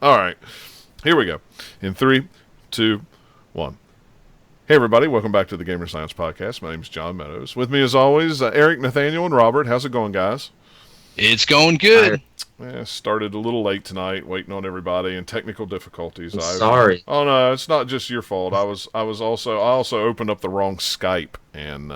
All right, here we go. In 3, 2, 1. Hey, everybody. Welcome back to the Gamer Science Podcast. My name is John Meadows. With me, as always, Eric, Nathaniel, and Robert. How's it going, guys? It's going good. Started a little late tonight, waiting on everybody, and technical difficulties. I'm sorry. Oh no, it's not just your fault. I also opened up the wrong Skype, and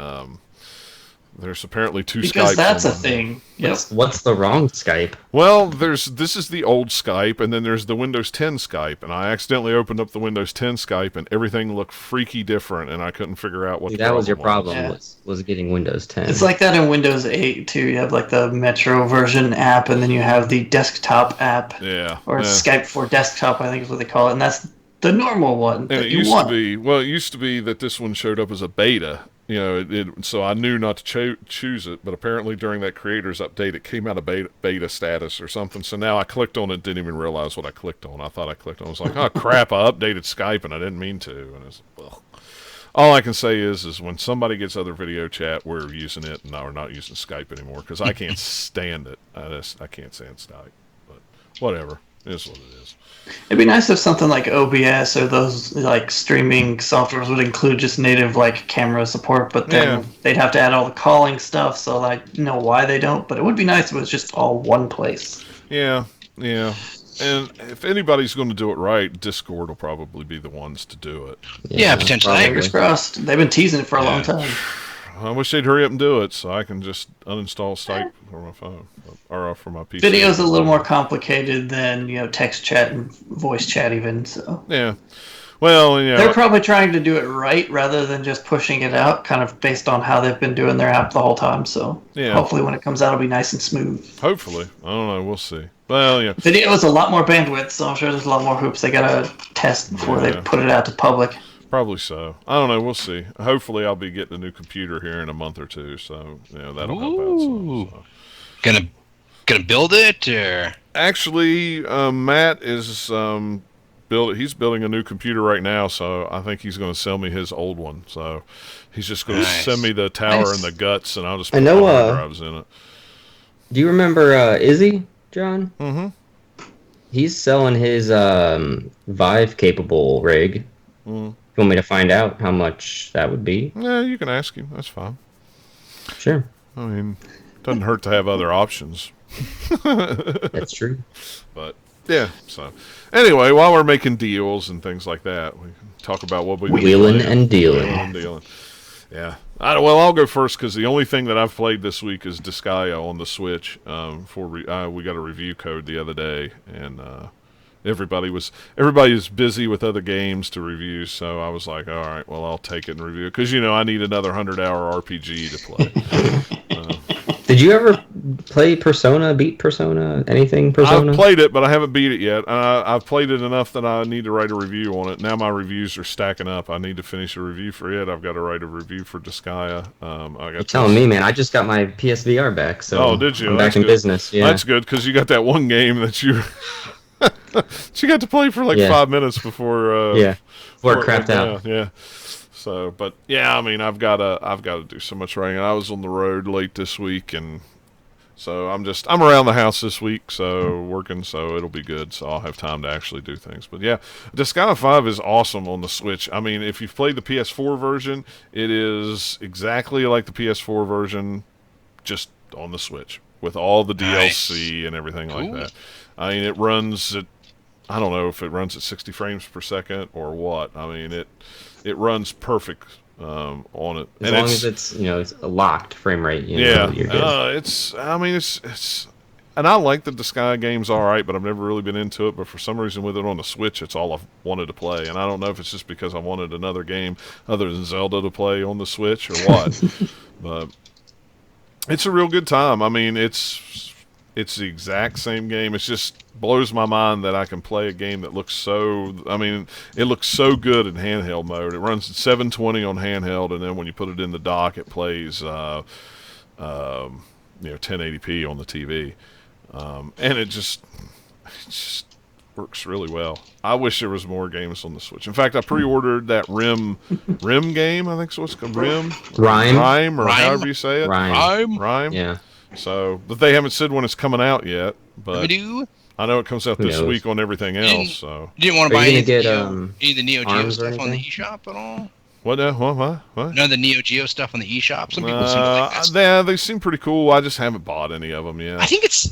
there's apparently two Skypes. Because that's a thing. Yes. What's the wrong Skype? Well, this is the old Skype, and then there's the Windows 10 Skype, and I accidentally opened up the Windows 10 Skype, and everything looked freaky different, and I couldn't figure out what. See, that was your problem. Yeah. Was getting Windows 10. It's like that in Windows 8 too. You have like the Metro version app, and then you have the desktop app. Yeah. Or Skype for desktop, I think is what they call it, and that's the normal one And that it you used want. to be it used to be that this one showed up as a beta. You know, so I knew not to choose it, but apparently during that creators update, it came out of beta status or something. So now I clicked on it, didn't even realize what I clicked on. I thought I clicked on it. I was like, oh, crap, I updated Skype, and I didn't mean to. And it's, ugh. All I can say is when somebody gets other video chat, we're using it, and now we're not using Skype anymore, because I can't stand it. I can't stand Skype. But whatever. It is what it is. It'd be nice if something like OBS or those like streaming softwares would include just native like camera support, but then they'd have to add all the calling stuff. So like, you know why they don't? But it would be nice if it was just all one place. Yeah. And if anybody's going to do it right, Discord will probably be the ones to do it. Yeah, potentially. Fingers crossed. They've been teasing it for a long time. I wish they'd hurry up and do it so I can just uninstall Skype for my phone or for my PC. Video's a little more complicated than, text chat and voice chat even, so. Yeah. Well, they're probably trying to do it right rather than just pushing it out, kind of based on how they've been doing their app the whole time, so hopefully when it comes out it'll be nice and smooth. Hopefully. I don't know, we'll see. Well, yeah. Video is a lot more bandwidth, so I'm sure there's a lot more hoops they gotta test before they put it out to public. Probably so. I don't know. We'll see. Hopefully, I'll be getting a new computer here in a month or two, so that'll help out some. So. Gonna build it, or actually, Matt is He's building a new computer right now, so I think he's going to sell me his old one. So he's just going to send me the tower and the guts, and I'll just put my hard drives in it. Do you remember Izzy, John? Mm-hmm. He's selling his Vive capable rig. Mm. You want me to find out how much that would be? Yeah, you can ask him. That's fine. Sure. I mean, doesn't hurt to have other options. That's true. But, yeah, so. Anyway, while we're making deals and things like that, we can talk about what we've been Wheeling and dealing. Yeah. I'll go first because the only thing that I've played this week is Disgaea on the Switch. We got a review code the other day, and everybody was busy with other games to review, so I was like, all right, well, I'll take it and review it because I need another 100-hour RPG to play. Did you ever play Persona? Beat Persona? Anything Persona? I've played it, but I haven't beat it yet. I've played it enough that I need to write a review on it. Now my reviews are stacking up. I need to finish a review for it. I've got to write a review for Disgaea. You're telling me, man. I just got my PSVR back, so did you? I'm back in business. Yeah, that's good because you got that one game that you got to play for 5 minutes before. Before it crapped out. Yeah. So, but yeah, I mean, I've got to do so much writing. I was on the road late this week, and so I'm around the house this week, so working, so it'll be good. So I'll have time to actually do things. But yeah, Disgaea 5 is awesome on the Switch. I mean, if you've played the PS4 version, it is exactly like the PS4 version, just on the Switch with all the DLC and everything like that. I mean, it runs at, I don't know if it runs at 60 frames per second or what. I mean, it runs perfect on it. As long as it's it's a locked frame rate. You're good. It's and I like the Disgaea games all right, but I've never really been into it. But for some reason with it on the Switch, it's all I've wanted to play. And I don't know if it's just because I wanted another game other than Zelda to play on the Switch or what. But it's a real good time. I mean, it's the exact same game. It just blows my mind that I can play a game that looks so... I mean, it looks so good in handheld mode. It runs at 720 on handheld, and then when you put it in the dock, it plays 1080p on the TV. And it just works really well. I wish there was more games on the Switch. In fact, I pre-ordered that Rim game, I think so. It's called Rim? Rime, however you say it. Rime. Rime? Yeah. So, but they haven't said when it's coming out yet. But I know it comes out Who this knows? week on everything else. So You didn't want to Are buy you any, gonna get, any of the Neo Geo ARMS or stuff on the anything? eShop at all? what? What? None of the Neo Geo stuff on the eShop. Some people seem to like that. Yeah, they seem pretty cool. I just haven't bought any of them yet. I think it's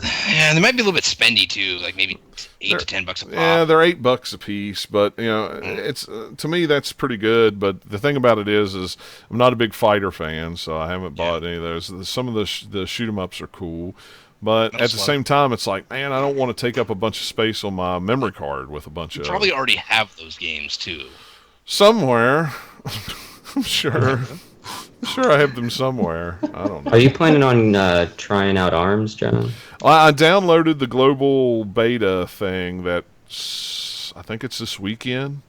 they might be a little bit spendy too, like maybe $8 to $10 a pop. Yeah, they're $8 a piece, but it's to me that's pretty good. But the thing about it is I'm not a big fighter fan, so I haven't bought any of those. Some of the shoot 'em ups are cool, but Metal at the Slug. same time, it's like, man, I don't want to take up a bunch of space on my memory card with a bunch You of probably already have those games too. somewhere. I'm sure. I'm sure I have them somewhere. I don't know. Are you planning on trying out ARMS, John? I downloaded the global beta thing I think it's this weekend.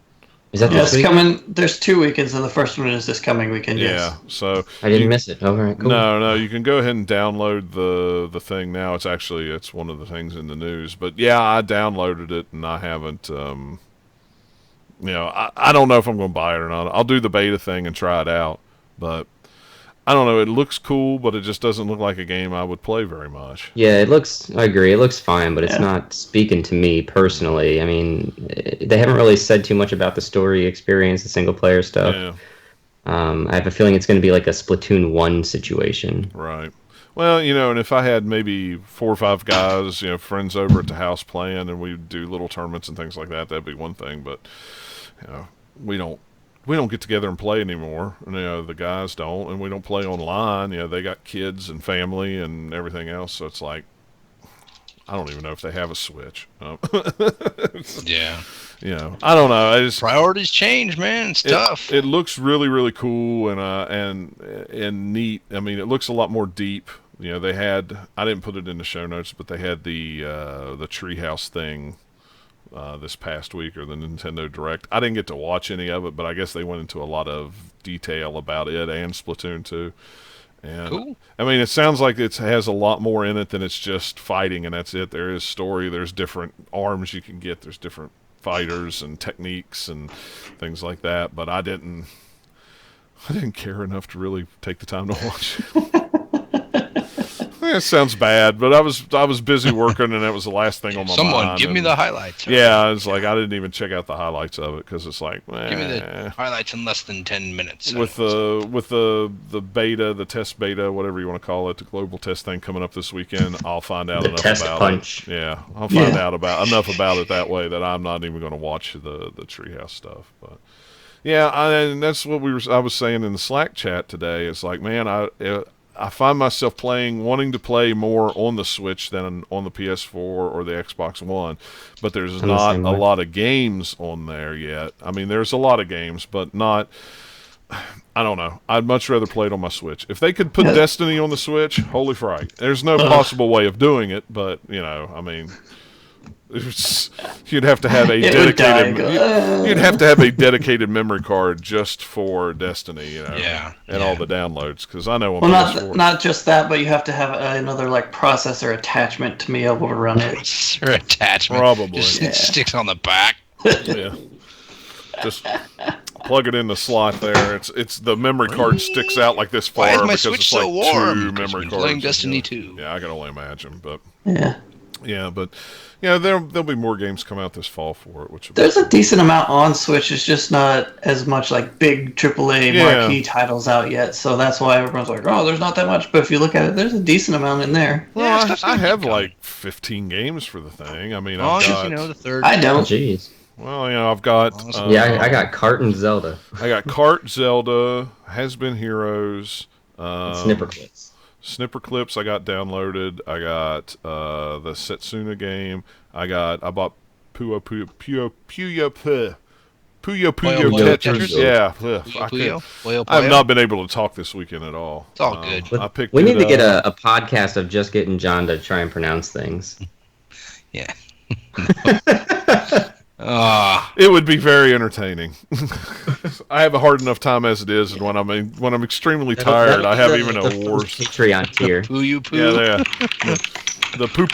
Is that Yeah, this it's week? coming. There's 2 weekends, and the first one is this coming weekend. Yeah. Yes. So I didn't miss it. All right, cool. no, you can go ahead and download the thing now. It's one of the things in the news. But yeah, I downloaded it and I haven't I don't know if I'm going to buy it or not. I'll do the beta thing and try it out, but I don't know. It looks cool, but it just doesn't look like a game I would play very much. Yeah, I agree. It looks fine, but it's Yeah. not speaking to me personally. I mean, they haven't really said too much about the story experience, the single player stuff. Yeah, I have a feeling it's going to be like a Splatoon 1 situation. right. Well, and if I had maybe 4 or 5 guys, friends over at the house playing, and we do little tournaments and things like that, that'd be one thing. But we don't get together and play anymore. The guys don't, and we don't play online. They got kids and family and everything else, so it's like I don't even know if they have a Switch. Yeah. I don't know. I just Priorities change, man. It's tough. It looks really, really cool and neat. I mean, it looks a lot more deep. They had I didn't put it in the show notes, but they had the Treehouse thing this past week, or the Nintendo Direct. I didn't get to watch any of it, but I guess they went into a lot of detail about it and Splatoon 2. And Cool. I mean, it sounds like it has a lot more in it than it's just fighting and that's it. There is story. There's different arms you can get. There's different fighters and techniques and things like that. But I didn't care enough to really take the time to watch. It sounds bad, but I was busy working, and that was the last thing on my Someone mind. give me and- the highlights. Yeah, it's like I didn't even check out the highlights of it because it's like, Give me the highlights in less than 10 minutes. with the beta, the test beta, whatever you want to call it, the global test thing coming up this weekend, I'll find out The enough test about punch. it. Yeah, I'll find out enough about it that way that I'm not even going to watch the Treehouse stuff. But yeah, and that's what I was saying in the Slack chat today. It's like, man, I find myself wanting to play more on the Switch than on the PS4 or the Xbox One, but there's I'm the not same a way. lot of games on there yet. I mean, there's a lot of games, but not. I don't know. I'd much rather play it on my Switch. If they could put Yeah. Destiny on the Switch, holy fright! There's no possible way of doing it, but I mean. You'd have to have a It would die, dedicated. go, You'd have to have a dedicated memory card just for Destiny, Yeah, and all the downloads. Because I know on Well, PS4, not just that, but you have to have another like processor attachment to be able to run it. Or attachment. Probably. Just Yeah. sticks on the back. yeah, just plug it in the slot there. It's the memory card sticks out like this far Why is my because Switch it's so like warm? two 'Cause memory we've been cards. playing Destiny together. 2. Yeah, I can only imagine, but Yeah. but there'll be more games come out this fall for it, which will be There's a decent amount on Switch. It's just not as much like big AAA Yeah. marquee titles out yet. So that's why everyone's like, oh, there's not that much. But if you look at it, there's a decent amount in there. Well, Yeah, I stuff's gonna have keep coming. like 15 games for the thing. I mean, As long I've as got, the third. I Oh, don't. jeez. well, I've got. Awesome. Yeah, I got Cart and Zelda. I got Cart, Zelda, Has Been Heroes, Snipper clips. Snipper Clips. I got downloaded. I got the Setsuna game. I bought Puyo Puyo Puyo Puyo Tetris. Tetris. Yeah, Puyo? Puyo? I have not been able to talk this weekend at all. It's all good. I picked We it need to get up. a podcast of just getting John to try and pronounce things. Yeah. Ah, It would be very entertaining. I have a hard enough time as it is, and when I'm extremely tired, I have even a worse. Patreon tier. Puyo Poo. Yeah, the poo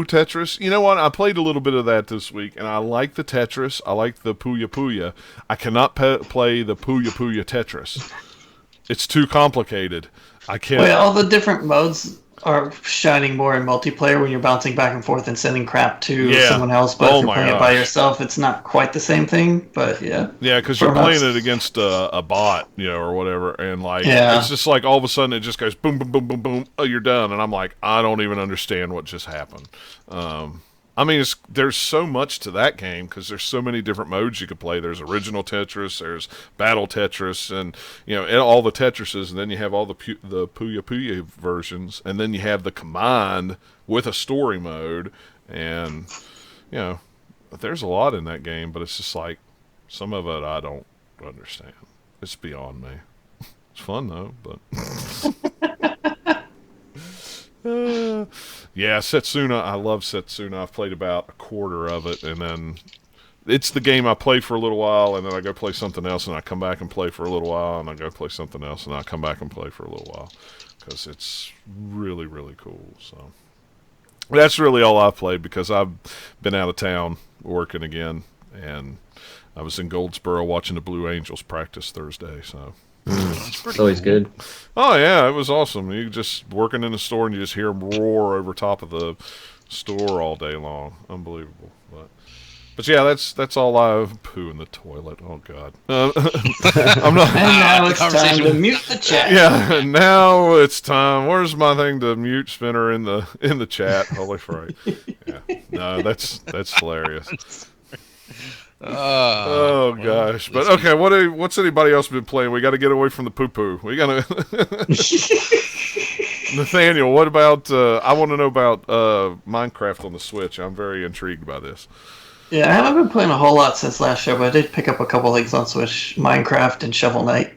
Tetris. You know what? I played a little bit of that this week, and I like the Tetris. I like the Puya. I cannot play the Puya Tetris. It's too complicated. I can't. Wait, all the different modes are shining more in multiplayer when you're bouncing back and forth and sending crap to Yeah. someone else. But Oh if you're my playing it by gosh. yourself, it's not quite the same thing. But yeah, Yeah, because you're Perhaps. playing it against a bot, or whatever, and like Yeah. it's just like all of a sudden it just goes boom, boom, boom, boom, boom. Oh, you're done, and I'm like, I don't even understand what just happened. I mean, there's so much to that game because there's so many different modes you could play. There's original Tetris, there's Battle Tetris, and all the Tetrises, and then you have all the Puyo Puyo versions, and then you have the Command with a story mode, and there's a lot in that game, but it's just like some of it I don't understand. It's beyond me. It's fun though, but yeah, Setsuna. I love Setsuna. I've played about a quarter of it, and then it's the game I play for a little while, and then I go play something else, and I come back and play for a little while, and I go play something else, and I come back and play for a little while because it's really, really cool. So that's really all I've played because I've been out of town working again, and I was in Goldsboro watching the Blue Angels practice Thursday. So It's always good. oh yeah, it was awesome. You just working in the store and you just hear them roar over top of the store all day long. Unbelievable. But yeah, that's all I poo in the toilet. Oh god. I'm not. And now the it's time conversation to was- mute the chat. Yeah, now it's time. Where's my thing to mute Spinner in the chat? Holy fright! Yeah, no, that's hilarious. Oh gosh, but okay. What's anybody else been playing? We got to get away from the poo poo. We got to. Nathaniel, what about? I want to know about Minecraft on the Switch. I'm very intrigued by this. Yeah, I haven't been playing a whole lot since last show, but I did pick up a couple things on Switch: Minecraft and Shovel Knight.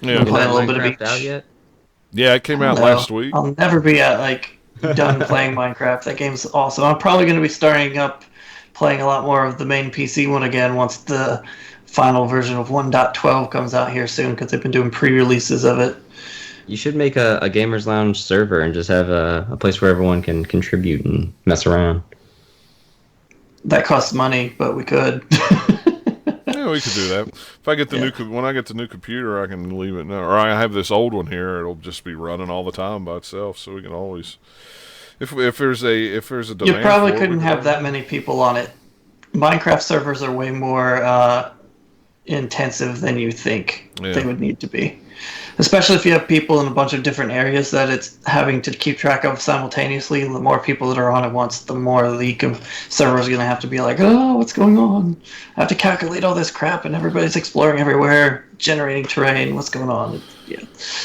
Yeah, Playing Isn't a little bit of Minecraft each. out yet? yeah, it came out No, last week. I'll never be done playing Minecraft. That game's awesome. I'm probably going to be starting up playing a lot more of the main PC one again once the final version of 1.12 comes out here soon because they've been doing pre-releases of it. You should make a Gamers Lounge server and just have a place where everyone can contribute and mess around. That costs money, but we could. Yeah, we could do that. If I get the when I get the new computer, I can leave it now. Or I have this old one here; it'll just be running all the time by itself. So we can always, if there's a demand, You probably for it, couldn't we have can- that many people on it. Minecraft servers are way more intensive than you think Yeah. they would need to be. Especially if you have people in a bunch of different areas that it's having to keep track of simultaneously. The more people that are on at once, the more the server is going to have to be like, oh, what's going on? I have to calculate all this crap, and everybody's exploring everywhere, generating terrain. What's going on? Yeah.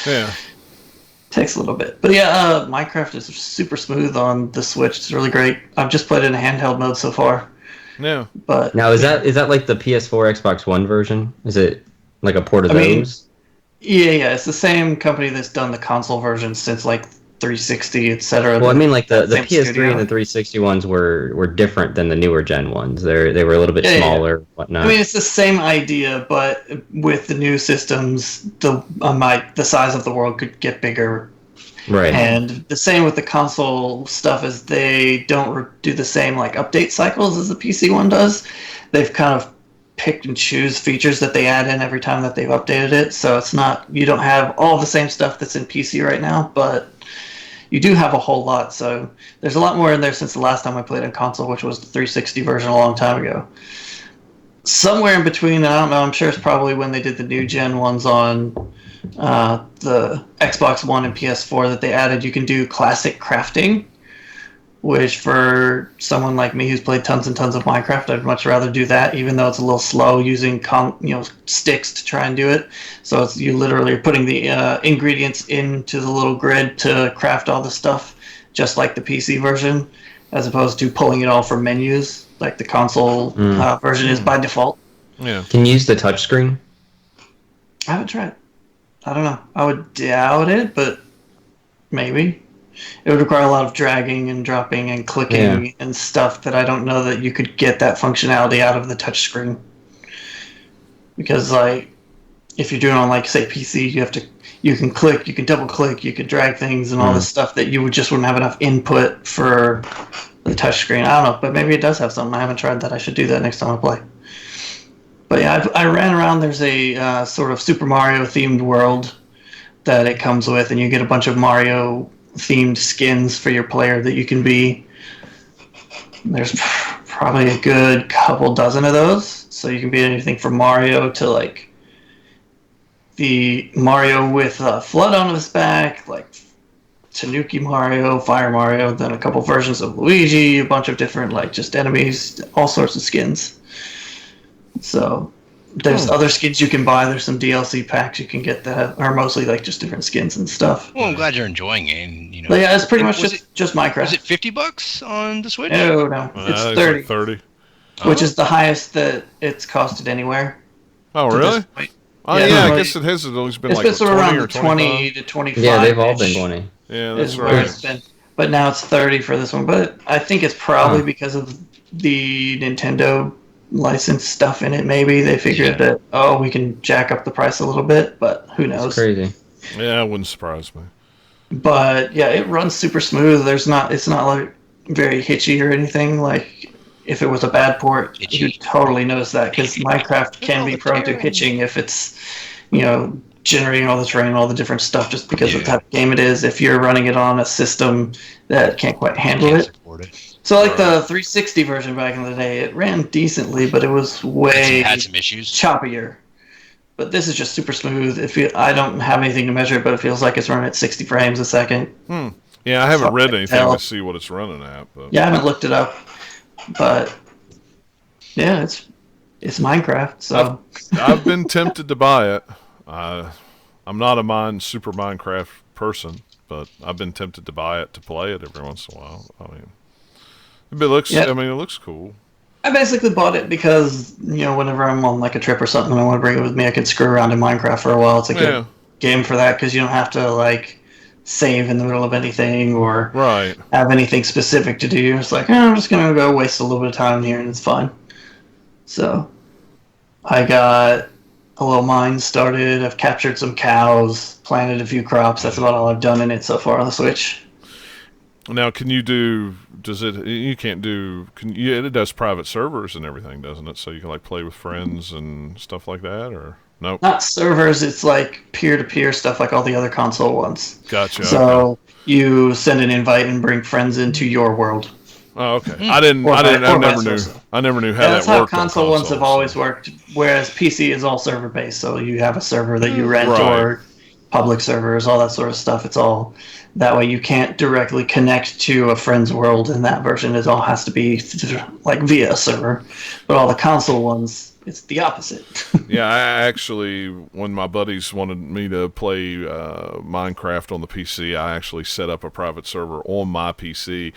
Yeah. Takes a little bit. But yeah, Minecraft is super smooth on the Switch. It's really great. I've just played it in handheld mode so far. Yeah. But Now, is that like the PS4, Xbox One version? Is it like a port of I mean, those? yeah, it's the same company that's done the console version since like 360, etc. Well, I mean, like the Same PS3 studio. and the 360 ones were different than the newer gen ones. They were a little bit Yeah, yeah. smaller, whatnot. I mean, it's the same idea, but with the new systems, the size of the world could get bigger. right. And the same with the console stuff is they don't do the same like update cycles as the PC one does. They've kind of picked and choose features that they add in every time that they've updated it. So it's not, you don't have all the same stuff that's in PC right now, but you do have a whole lot. So there's a lot more in there since the last time I played on console, which was the 360 version a long time ago. Somewhere in between, I don't know, I'm sure it's probably when they did the new gen ones on the Xbox One and PS4 that they added, you can do classic crafting, which for someone like me who's played tons and tons of Minecraft, I'd much rather do that, even though it's a little slow using sticks to try and do it. So it's you literally are putting the ingredients into the little grid to craft all the stuff, just like the PC version, as opposed to pulling it all from menus like the console version is by default. Yeah. Can you use the touchscreen? I haven't tried. I don't know. I would doubt it, but maybe. It would require a lot of dragging and dropping and clicking and stuff that I don't know that you could get that functionality out of the touchscreen. Because, like, if you're doing on, like, say, PC, you can click, you can double click, you can drag things and all this stuff that you wouldn't have enough input for the touchscreen. I don't know, but maybe it does have something. I haven't tried that. I should do that next time I play. But yeah, I ran around. There's a sort of Super Mario themed world that it comes with, and you get a bunch of Mario themed skins for your player that you can be. There's probably a good couple dozen of those. So you can be anything from Mario to like the Mario with Flood on his back, like Tanuki Mario, Fire Mario, then a couple versions of Luigi, a bunch of different like just enemies, all sorts of skins. So there's other skins you can buy. There's some DLC packs you can get that are mostly like just different skins and stuff. Well, I'm glad you're enjoying it. And, you know, But yeah, it's pretty much was just Minecraft. Was it $50 on the Switch? No, it's 30, like 30. which is the highest that it's costed anywhere. Oh, to really? this point. Oh, Yeah, yeah. I normally- guess it has always been It's like been sort of 20 around or the 20 25. to 25. Yeah, they've all been 20. Yeah, Is that's where right. it's been. But now it's 30 for this one. But I think it's probably because of the Nintendo license stuff in it. Maybe they figured that we can jack up the price a little bit, but who knows? It's crazy. Yeah, it wouldn't surprise me. But yeah, it runs super smooth. It's not like very hitchy or anything. Like if it was a bad port, Hitchy. you'd totally notice that because Minecraft can be prone to hitching if it's generating all the terrain, all the different stuff, just because of the type of game it is. If you're running it on a system that can't quite handle Can't it. support it. So like the 360 version back in the day, it ran decently, but it was way Had some issues. choppier. But this is just super smooth. I don't have anything to measure it, but it feels like it's running at 60 frames a second. Yeah, I haven't So read I anything tell. to see what it's running at. But Yeah, I haven't looked it up, but yeah, it's Minecraft. So I've been tempted to buy it. I'm not a super Minecraft person, but I've been tempted to buy it to play it every once in a while. I mean, it looks. Yeah. I mean, it looks cool. I basically bought it because whenever I'm on like a trip or something and I want to bring it with me, I could screw around in Minecraft for a while. It's a good game for that because you don't have to like save in the middle of anything or Right. have anything specific to do. It's like, I'm just going to go waste a little bit of time here and it's fine. So I got a little mine started. I've captured some cows, planted a few crops. That's about all I've done in it so far on the Switch. Now, can you do? Does it? You can't do. It does private servers and everything, doesn't it? So you can like play with friends and stuff like that, or no? Not servers, it's like peer-to-peer stuff like all the other console ones. Gotcha. So you send an invite and bring friends into your world. Oh, okay. I never vice knew. versa. I never knew how Yeah, that that's how worked. console on ones have consoles. always worked, whereas PC is all server-based. So you have a server that you rent Right. or public servers, all that sort of stuff. It's all that way. You can't directly connect to a friend's world in that version. It all has to be like via a server. But all the console ones, it's the opposite. Yeah, I actually, when my buddies wanted me to play Minecraft on the PC, I actually set up a private server on my PC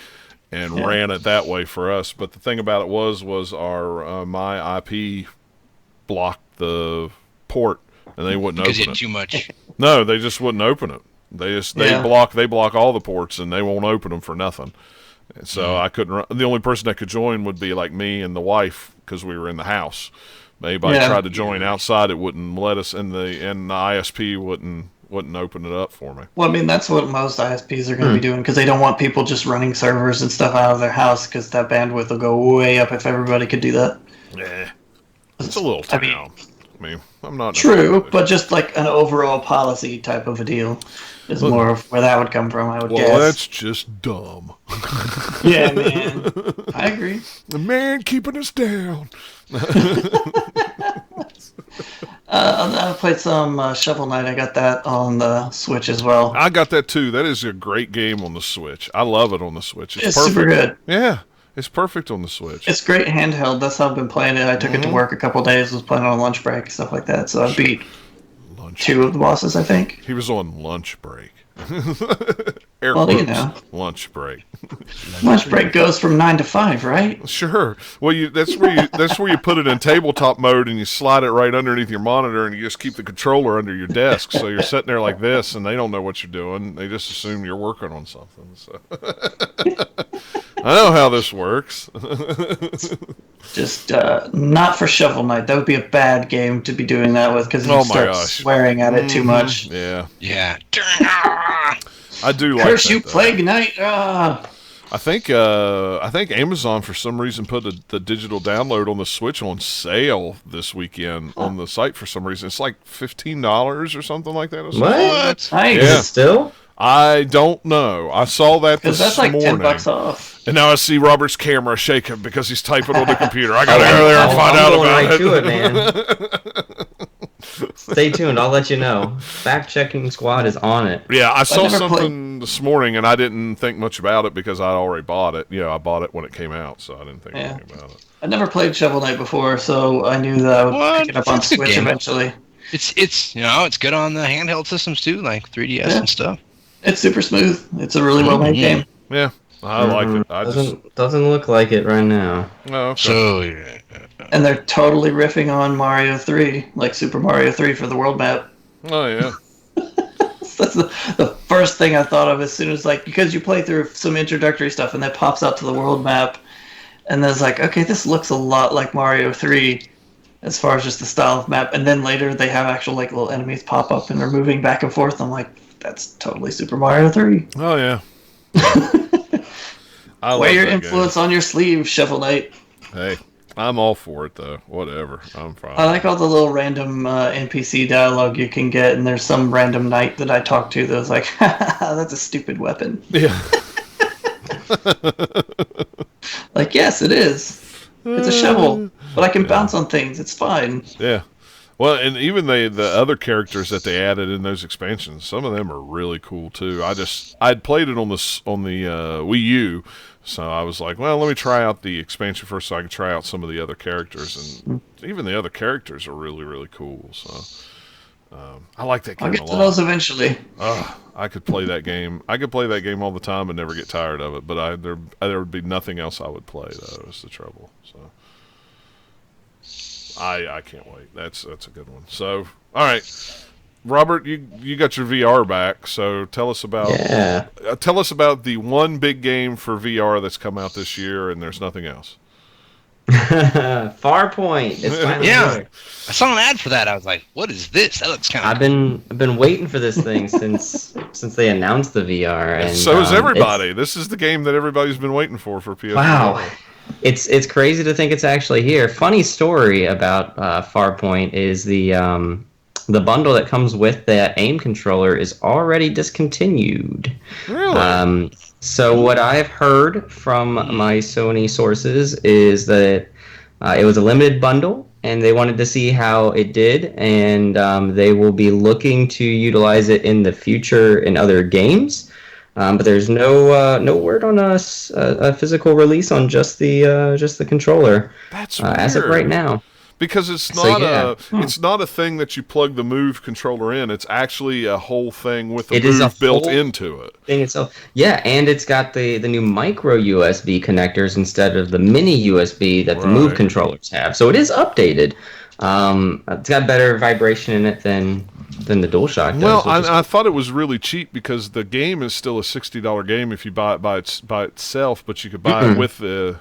and ran it that way for us. But the thing about it was our my IP blocked the port, and they wouldn't Because you open had it. too much. No, they just wouldn't open it. They block all the ports, and they won't open them for nothing. And so I couldn't. The only person that could join would be like me and the wife because we were in the house. Anybody tried to join outside, it wouldn't let us, and the ISP wouldn't open it up for me. Well, I mean, that's what most ISPs are going to be doing because they don't want people just running servers and stuff out of their house because that bandwidth will go way up if everybody could do that. Yeah, it's a little town. I mean, I'm not True, but just like an overall policy type of a deal is more of where that would come from, I would well, guess. that's just dumb. Yeah, man. I agree. The man keeping us down. I played some Shovel Knight. I got that on the Switch as well. I got that too. That is a great game on the Switch. I love it on the Switch. It's perfect. super good. Yeah, it's perfect on the Switch. It's great handheld. That's how I've been playing it. I took it to work a couple days, was playing on lunch break, stuff like that. So I beat Lunch. 2 of the bosses, I think. He was on lunch break. Well, Quotes, lunch break. Lunch break goes from 9 to 5, right? Sure. Well, that's where you put it in tabletop mode and you slide it right underneath your monitor and you just keep the controller under your desk. So you're sitting there like this and they don't know what you're doing. They just assume you're working on something. So I know how this works. Just not for Shovel Knight. That would be a bad game to be doing that with because you start swearing at it too much. Yeah. Yeah. I do like Curse that, you, though. Plague Knight! Ah. I think Amazon for some reason put the digital download on the Switch on sale this weekend on the site for some reason. It's like $15 or something like that. Or something. What? Nice. Yeah. Still? I don't know. I saw that Because this that's like morning. $10 off. And now I see Robert's camera shaking because he's typing on the computer. I gotta go there and find out about to it, man. Stay tuned. I'll let you know. Fact checking squad is on it. Yeah, I saw never something this morning, and I didn't think much about it because I'd already bought it. I bought it when it came out, so I didn't think anything about it. I never played Shovel Knight before, so I knew that I would pick it up on That's a good Switch game. eventually. It's good on the handheld systems too, like 3DS and stuff. It's super smooth. It's a really well-made game. Yeah, I like it. I Doesn't look like it right now. Oh, okay. So yeah. And they're totally riffing on Mario 3, like Super Mario 3 for the world map. Oh, yeah. That's the first thing I thought of as soon as, like, because you play through some introductory stuff and that pops out to the world map. And then it's like, okay, this looks a lot like Mario 3 as far as just the style of map. And then later they have actual, like, little enemies pop up and they're moving back and forth. I'm like, that's totally Super Mario 3. Oh, yeah. I Wear love your that influence on your sleeve, Shovel Knight. Hey, I'm all for it, though. Whatever. I'm fine. I like all the little random NPC dialogue you can get, and there's some random knight that I talked to that was like, that's a stupid weapon. Yeah. Like, yes, it is. It's a shovel, but I can bounce on things. It's fine. Yeah. Well, and even the other characters that they added in those expansions, some of them are really cool too. I'd played it on the Wii U, so I was like, well, let me try out the expansion first, so I can try out some of the other characters, and even the other characters are really, really cool. So I like that game I'll a get to lot. those eventually. I could play that game. I could play that game all the time and never get tired of it. But there would be nothing else I would play though. Is the trouble. So. I can't wait. That's a good one. So, all right, Robert, you got your VR back. So tell us about the one big game for VR that's come out this year, and there's nothing else. Farpoint. It's finally here. I saw an ad for that. I was like, "What is this? That looks kind of." I've been waiting for this thing since they announced the VR, and so is everybody. This is the game that everybody's been waiting for PS4. Wow. It's crazy to think it's actually here. Funny story about Farpoint is the bundle that comes with that aim controller is already discontinued. Really? So what I've heard from my Sony sources is that it was a limited bundle, and they wanted to see how it did, and they will be looking to utilize it in the future in other games. But there's no word on a physical release on just the controller. That's weird. As of right now. Because it's not a thing that you plug the Move controller in. It's actually a whole thing with the Move built into it. Thing itself. Yeah, and it's got the new micro USB connectors instead of the mini USB that the Move controllers have. So it is updated. It's got better vibration in it than the DualShock does. Well, I thought it was really cheap because the game is still a $60 game if you buy it by itself, but you could buy it with the.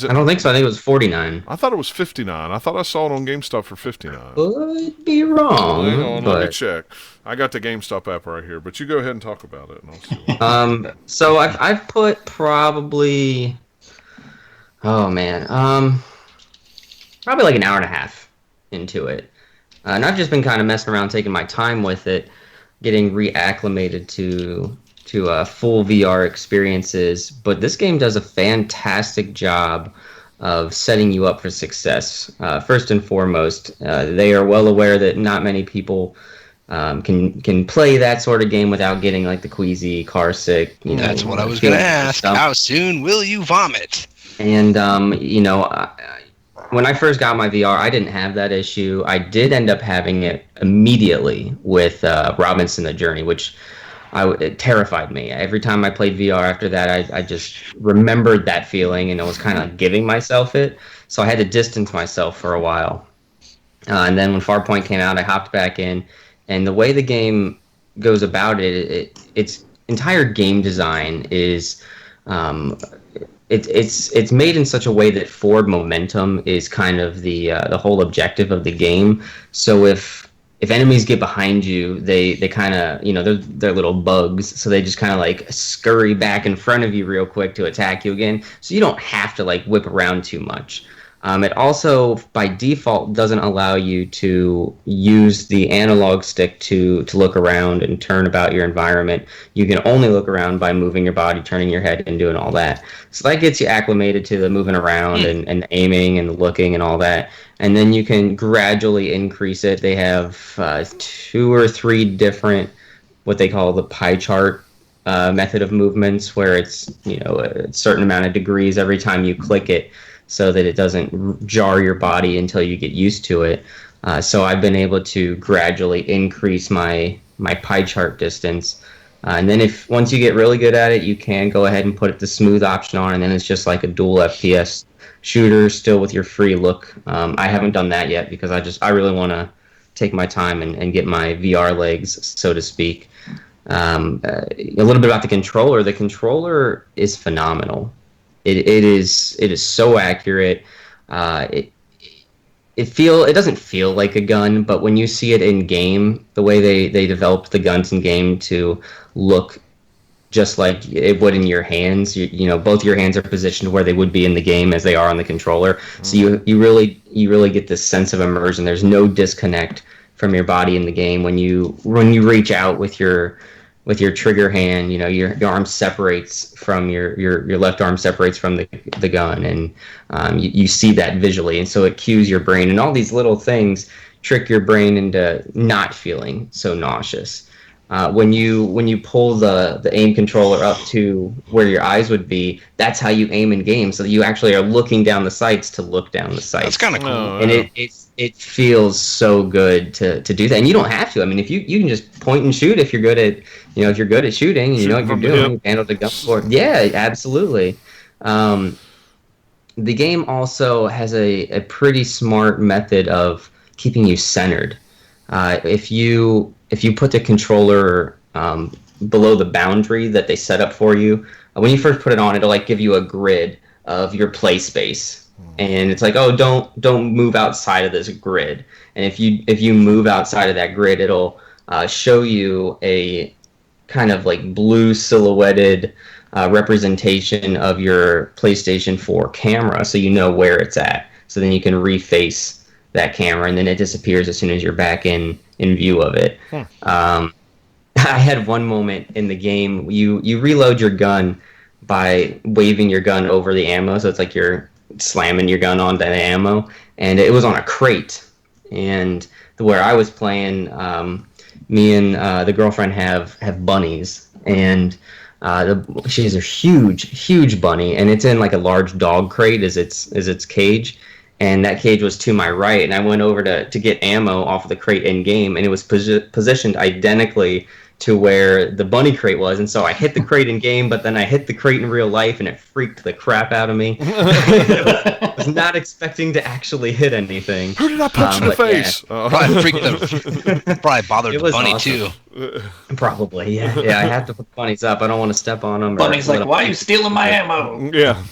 I don't think so. I think it was $49. I thought it was $59. I thought I saw it on GameStop for $59. Could be wrong. Hang on, let me check. I got the GameStop app right here, but you go ahead and talk about it, and I'll see. So I've put probably. Oh man. Probably like an hour and a half into it. And I've just been kind of messing around, taking my time with it, getting reacclimated to full VR experiences. But this game does a fantastic job of setting you up for success. First and foremost, they are well aware that not many people can play that sort of game without getting like the queasy, car sick. That's what I was going to ask. How soon will you vomit? And when I first got my VR, I didn't have that issue. I did end up having it immediately with Robinson: The Journey, which it terrified me. Every time I played VR after that, I just remembered that feeling, and I was kind of giving myself it. So I had to distance myself for a while. And then when Farpoint came out, I hopped back in. And the way the game goes about its entire game design is... It's made in such a way that forward momentum is kind of the whole objective of the game. So if enemies get behind you, they kind of, they're little bugs, so they just kind of like scurry back in front of you real quick to attack you again. So you don't have to like whip around too much. It also, by default, doesn't allow you to use the analog stick to look around and turn about your environment. You can only look around by moving your body, turning your head, and doing all that. So that gets you acclimated to the moving around and aiming and looking and all that. And then you can gradually increase it. They have 2 or 3 different, what they call the pie chart method of movements, where it's a certain amount of degrees every time you click it, so that it doesn't jar your body until you get used to it. So I've been able to gradually increase my pie chart distance. And then once you get really good at it, you can go ahead and put the smooth option on, and then it's just like a dual FPS shooter, still with your free look. I haven't done that yet because I really want to take my time and get my VR legs, so to speak. A little bit about the controller. The controller is phenomenal. It is so accurate. It doesn't feel like a gun, but when you see it in game, the way they developed the guns in game to look just like it would in your hands, both your hands are positioned where they would be in the game as they are on the controller. So you really get this sense of immersion. There's no disconnect from your body in the game when you reach out with your trigger hand. Your arm separates from your left arm separates from the gun, and you see that visually, and so it cues your brain, and all these little things trick your brain into not feeling so nauseous. When you pull the aim controller up to where your eyes would be, that's how you aim in game, so that you actually are looking down the sights to look down the sights. That's kind of cool. And it feels so good to do that, and you don't have to. I mean, if you can just point and shoot if you're good at shooting, and you know what you're doing, you handle the gun for it. Yeah, absolutely. The game also has a pretty smart method of keeping you centered. If you put the controller below the boundary that they set up for you, when you first put it on, it'll give you a grid of your play space. And it's like, oh, don't move outside of this grid. And if you move outside of that grid, it'll show you a kind of blue silhouetted representation of your PlayStation 4 camera, so you know where it's at. So then you can reface that camera, and then it disappears as soon as you're back in view of it. I had one moment in the game. You reload your gun by waving your gun over the ammo, so it's like you're slamming your gun onto the ammo, and it was on a crate. And where I was playing, me and the girlfriend have bunnies, and she has a huge bunny, and it's in a large dog crate as its cage, and that cage was to my right, and I went over to get ammo off of the crate in game, and it was positioned identically to where the bunny crate was, and so I hit the crate in game, but then I hit the crate in real life, and it freaked the crap out of me. I was not expecting to actually hit anything. Who did I punch in the face? Yeah. Probably bothered the bunny awesome. too. Probably, yeah. I have to put bunnies up. I don't want to step on them. Bunny's like, why are you stealing my ammo? Yeah,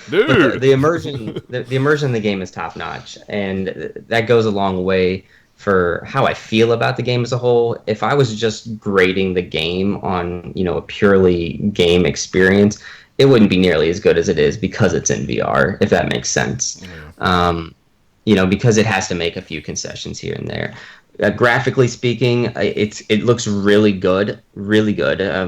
dude. The immersion, the immersion in the game is top notch, and that goes a long way for how I feel about the game as a whole. If I was just grading the game on, a purely game experience, it wouldn't be nearly as good as it is because it's in VR, if that makes sense. Yeah. Because it has to make a few concessions here and there. Graphically speaking, it looks really good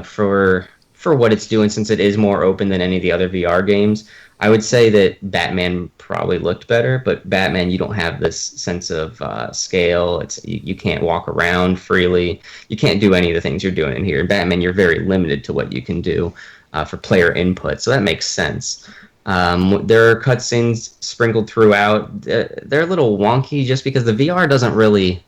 for what it's doing, since it is more open than any of the other VR games. I would say that Batman probably looked better, but Batman, you don't have this sense of scale. You can't walk around freely. You can't do any of the things you're doing in here. In Batman, you're very limited to what you can do for player input, so that makes sense. There are cutscenes sprinkled throughout. They're a little wonky just because the VR doesn't really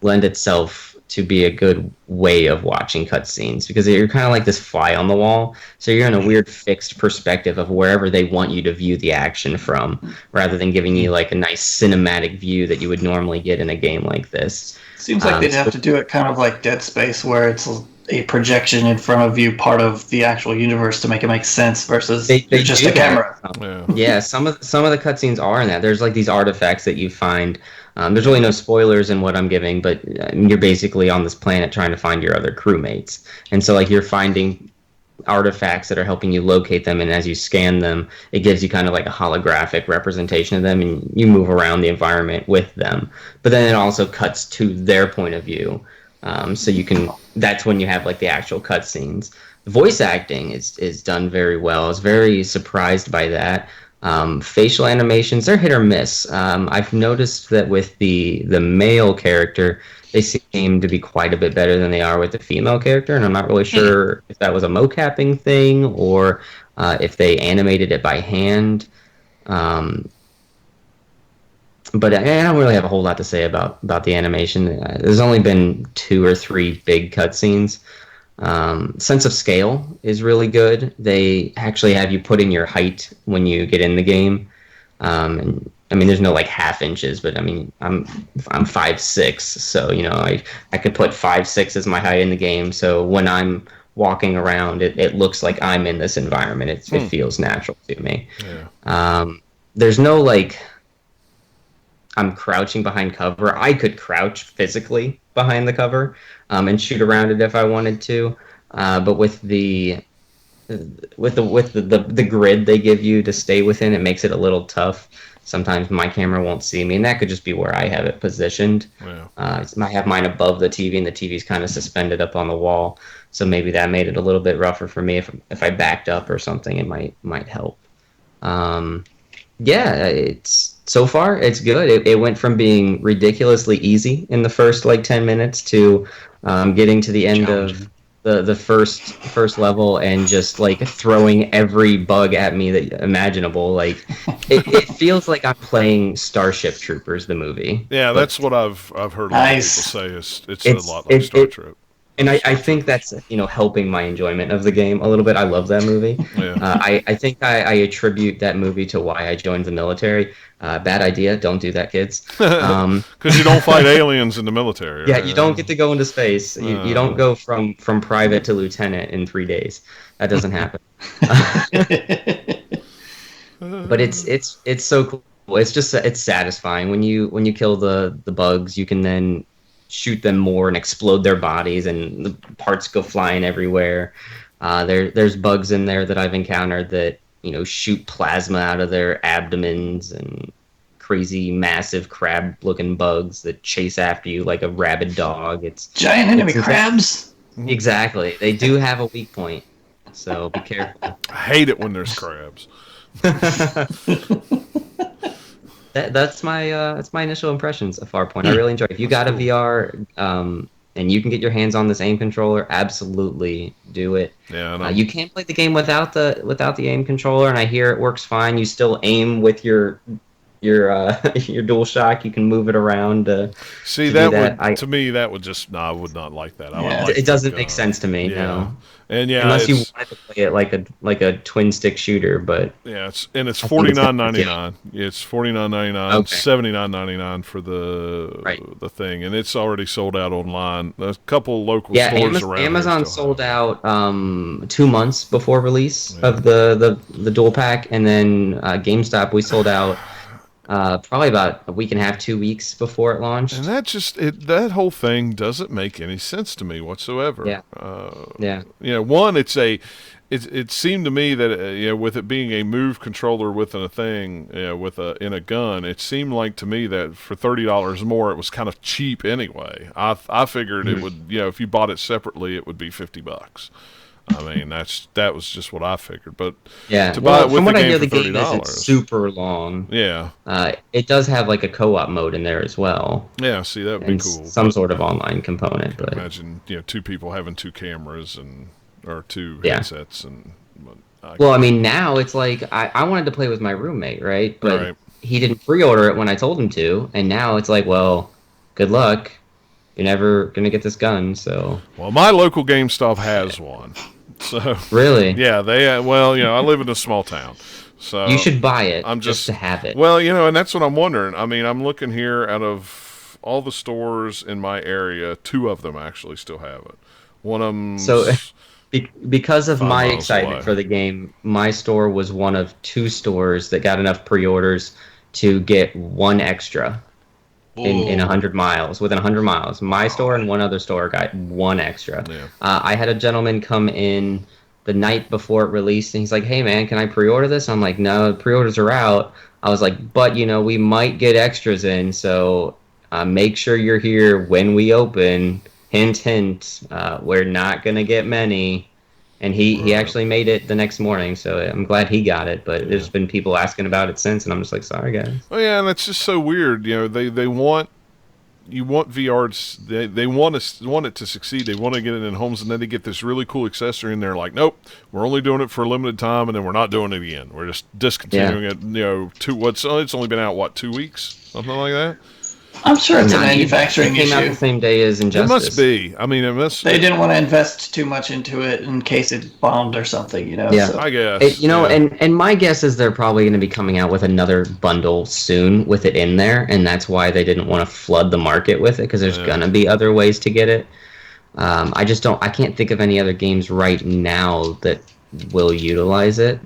lend itself to be a good way of watching cutscenes, because you're kind of like this fly on the wall, so you're in a weird fixed perspective of wherever they want you to view the action from, rather than giving you a nice cinematic view that you would normally get in a game like this. Seems like they'd have to do it kind of like Dead Space, where it's a projection in front of you, part of the actual universe, to make it make sense, versus they just a camera. Yeah, some of the cutscenes are in that. There's these artifacts that you find. There's really no spoilers in what I'm giving, but you're basically on this planet trying to find your other crewmates, and so you're finding artifacts that are helping you locate them, and as you scan them, it gives you kind of like a holographic representation of them, and you move around the environment with them. But then it also cuts to their point of view, so you can. That's when you have like the actual cutscenes. The voice acting is done very well. I was very surprised by that. Facial animations, they're hit or miss. I've noticed that with the male character, they seem to be quite a bit better than they are with the female character, and I'm not really sure if that was a mocapping thing or if they animated it by hand. But I don't really have a whole lot to say about the animation. There's only been 2 or 3 big cutscenes. Sense of scale is really good. They actually have you put in your height when you get in the game. And I mean, there's no like half inches, but I mean, I'm 5'6", so you know, I could put 5'6" as my height in the game. So when I'm walking around, it looks like I'm in this environment. It feels natural to me. Yeah. There's no like I'm crouching behind cover. I could crouch physically behind the cover and shoot around it if I wanted to, but with the grid they give you to stay within, it makes it a little tough. Sometimes my camera won't see me, and that could just be where I have it positioned. Yeah. I have mine above the TV, and the TV's kind of suspended up on the wall, so maybe that made it a little bit rougher for me. If I backed up or something, it might help. Yeah, so far it's good. It went from being ridiculously easy in the first like 10 minutes to getting to the end of the first level and just like throwing every bug at me that imaginable. Like it feels like I'm playing Starship Troopers, the movie. Yeah, that's what I've heard a lot of people say. It's a lot like Star Trek. And I think that's, you know, helping my enjoyment of the game a little bit. I love that movie. Yeah. I think I attribute that movie to why I joined the military. Bad idea. Don't do that, kids. Because you don't fight aliens in the military. Yeah, right? you don't get to go into space. You don't go from private to lieutenant in 3 days. That doesn't happen. But it's so cool. It's satisfying when you kill the bugs. You can then shoot them more and explode their bodies, and the parts go flying everywhere. There's bugs in there that I've encountered that, you know, shoot plasma out of their abdomens, and crazy massive crab looking bugs that chase after you like a rabid dog. It's giant enemy crabs. Exactly. They do have a weak point, so be careful. I hate it when there's crabs. That's my initial impressions of Farpoint. I really enjoy it. If you got a VR and you can get your hands on this aim controller, absolutely do it. Yeah, you can't play the game without the aim controller, and I hear it works fine. You still aim with your DualShock. You can move it around. See, to me that would just I would not like that. It doesn't make sense to me. Yeah. No. And yeah, unless you wanted to play it like a twin stick shooter, but yeah, it's $49.99. It's $49.99, Okay. $79.99 for the thing, and it's already sold out online. A couple local stores around. Amazon sold out 2 months before release of the dual pack, and then GameStop we sold out probably about a week and a half, 2 weeks before it launched. And that whole thing doesn't make any sense to me whatsoever. Yeah. You know, one, it seemed to me that you know, with it being a Move controller within a thing, you know, in a gun, it seemed like to me that for $30 more, it was kind of cheap anyway. I figured it would, you know, if you bought it separately, it would be $50. I mean, that was just what I figured. But yeah, to buy it with from what the I game hear, for the game $30, isn't super long. Yeah. It does have like a co-op mode in there as well. Yeah, see, that would be cool. Some sort of online component. But imagine, you know, 2 people having 2 cameras or 2 headsets well, I mean, now it's like I wanted to play with my roommate, right? But Right. he didn't pre-order it when I told him to, and now it's like, well, good luck. You're never gonna get this gun, so. Well, my local GameStop has one. So really, yeah, they well, you know, I live in a small town, so you should buy it. I'm just to have it. Well, you know, and that's what I'm wondering. I mean, I'm looking here out of all the stores in my area, 2 of them actually still have it. One of them. So, because of my 5 miles excitement away. for the game, my store was one of 2 stores that got enough pre-orders to get 1 extra in 100 miles. Within 100 miles, my store and one other store got 1 extra. Yeah. I had a gentleman come in the night before it released, and he's like, "Hey man, can I pre-order this?" I'm like, "No, pre-orders are out." I was like, "But we might get extras in, so make sure you're here when we open." Hint, hint. We're not gonna get many. And he actually made it the next morning, so I'm glad he got it. But there's been people asking about it since, and I'm just like, sorry guys. Oh yeah, and that's just so weird. They want VR. They want it to succeed. They want to get it in homes, and then they get this really cool accessory, and they're like, nope, we're only doing it for a limited time, and then we're not doing it again. We're just discontinuing it. It's only been out 2 weeks, something like that. I'm sure it's a manufacturing issue. It came out the same day as Injustice. It must be. I mean, They didn't want to invest too much into it in case it bombed or something, Yeah, so. I guess. And my guess is they're probably going to be coming out with another bundle soon with it in there, and that's why they didn't want to flood the market with it, because there's going to be other ways to get it. I can't think of any other games right now that will utilize it.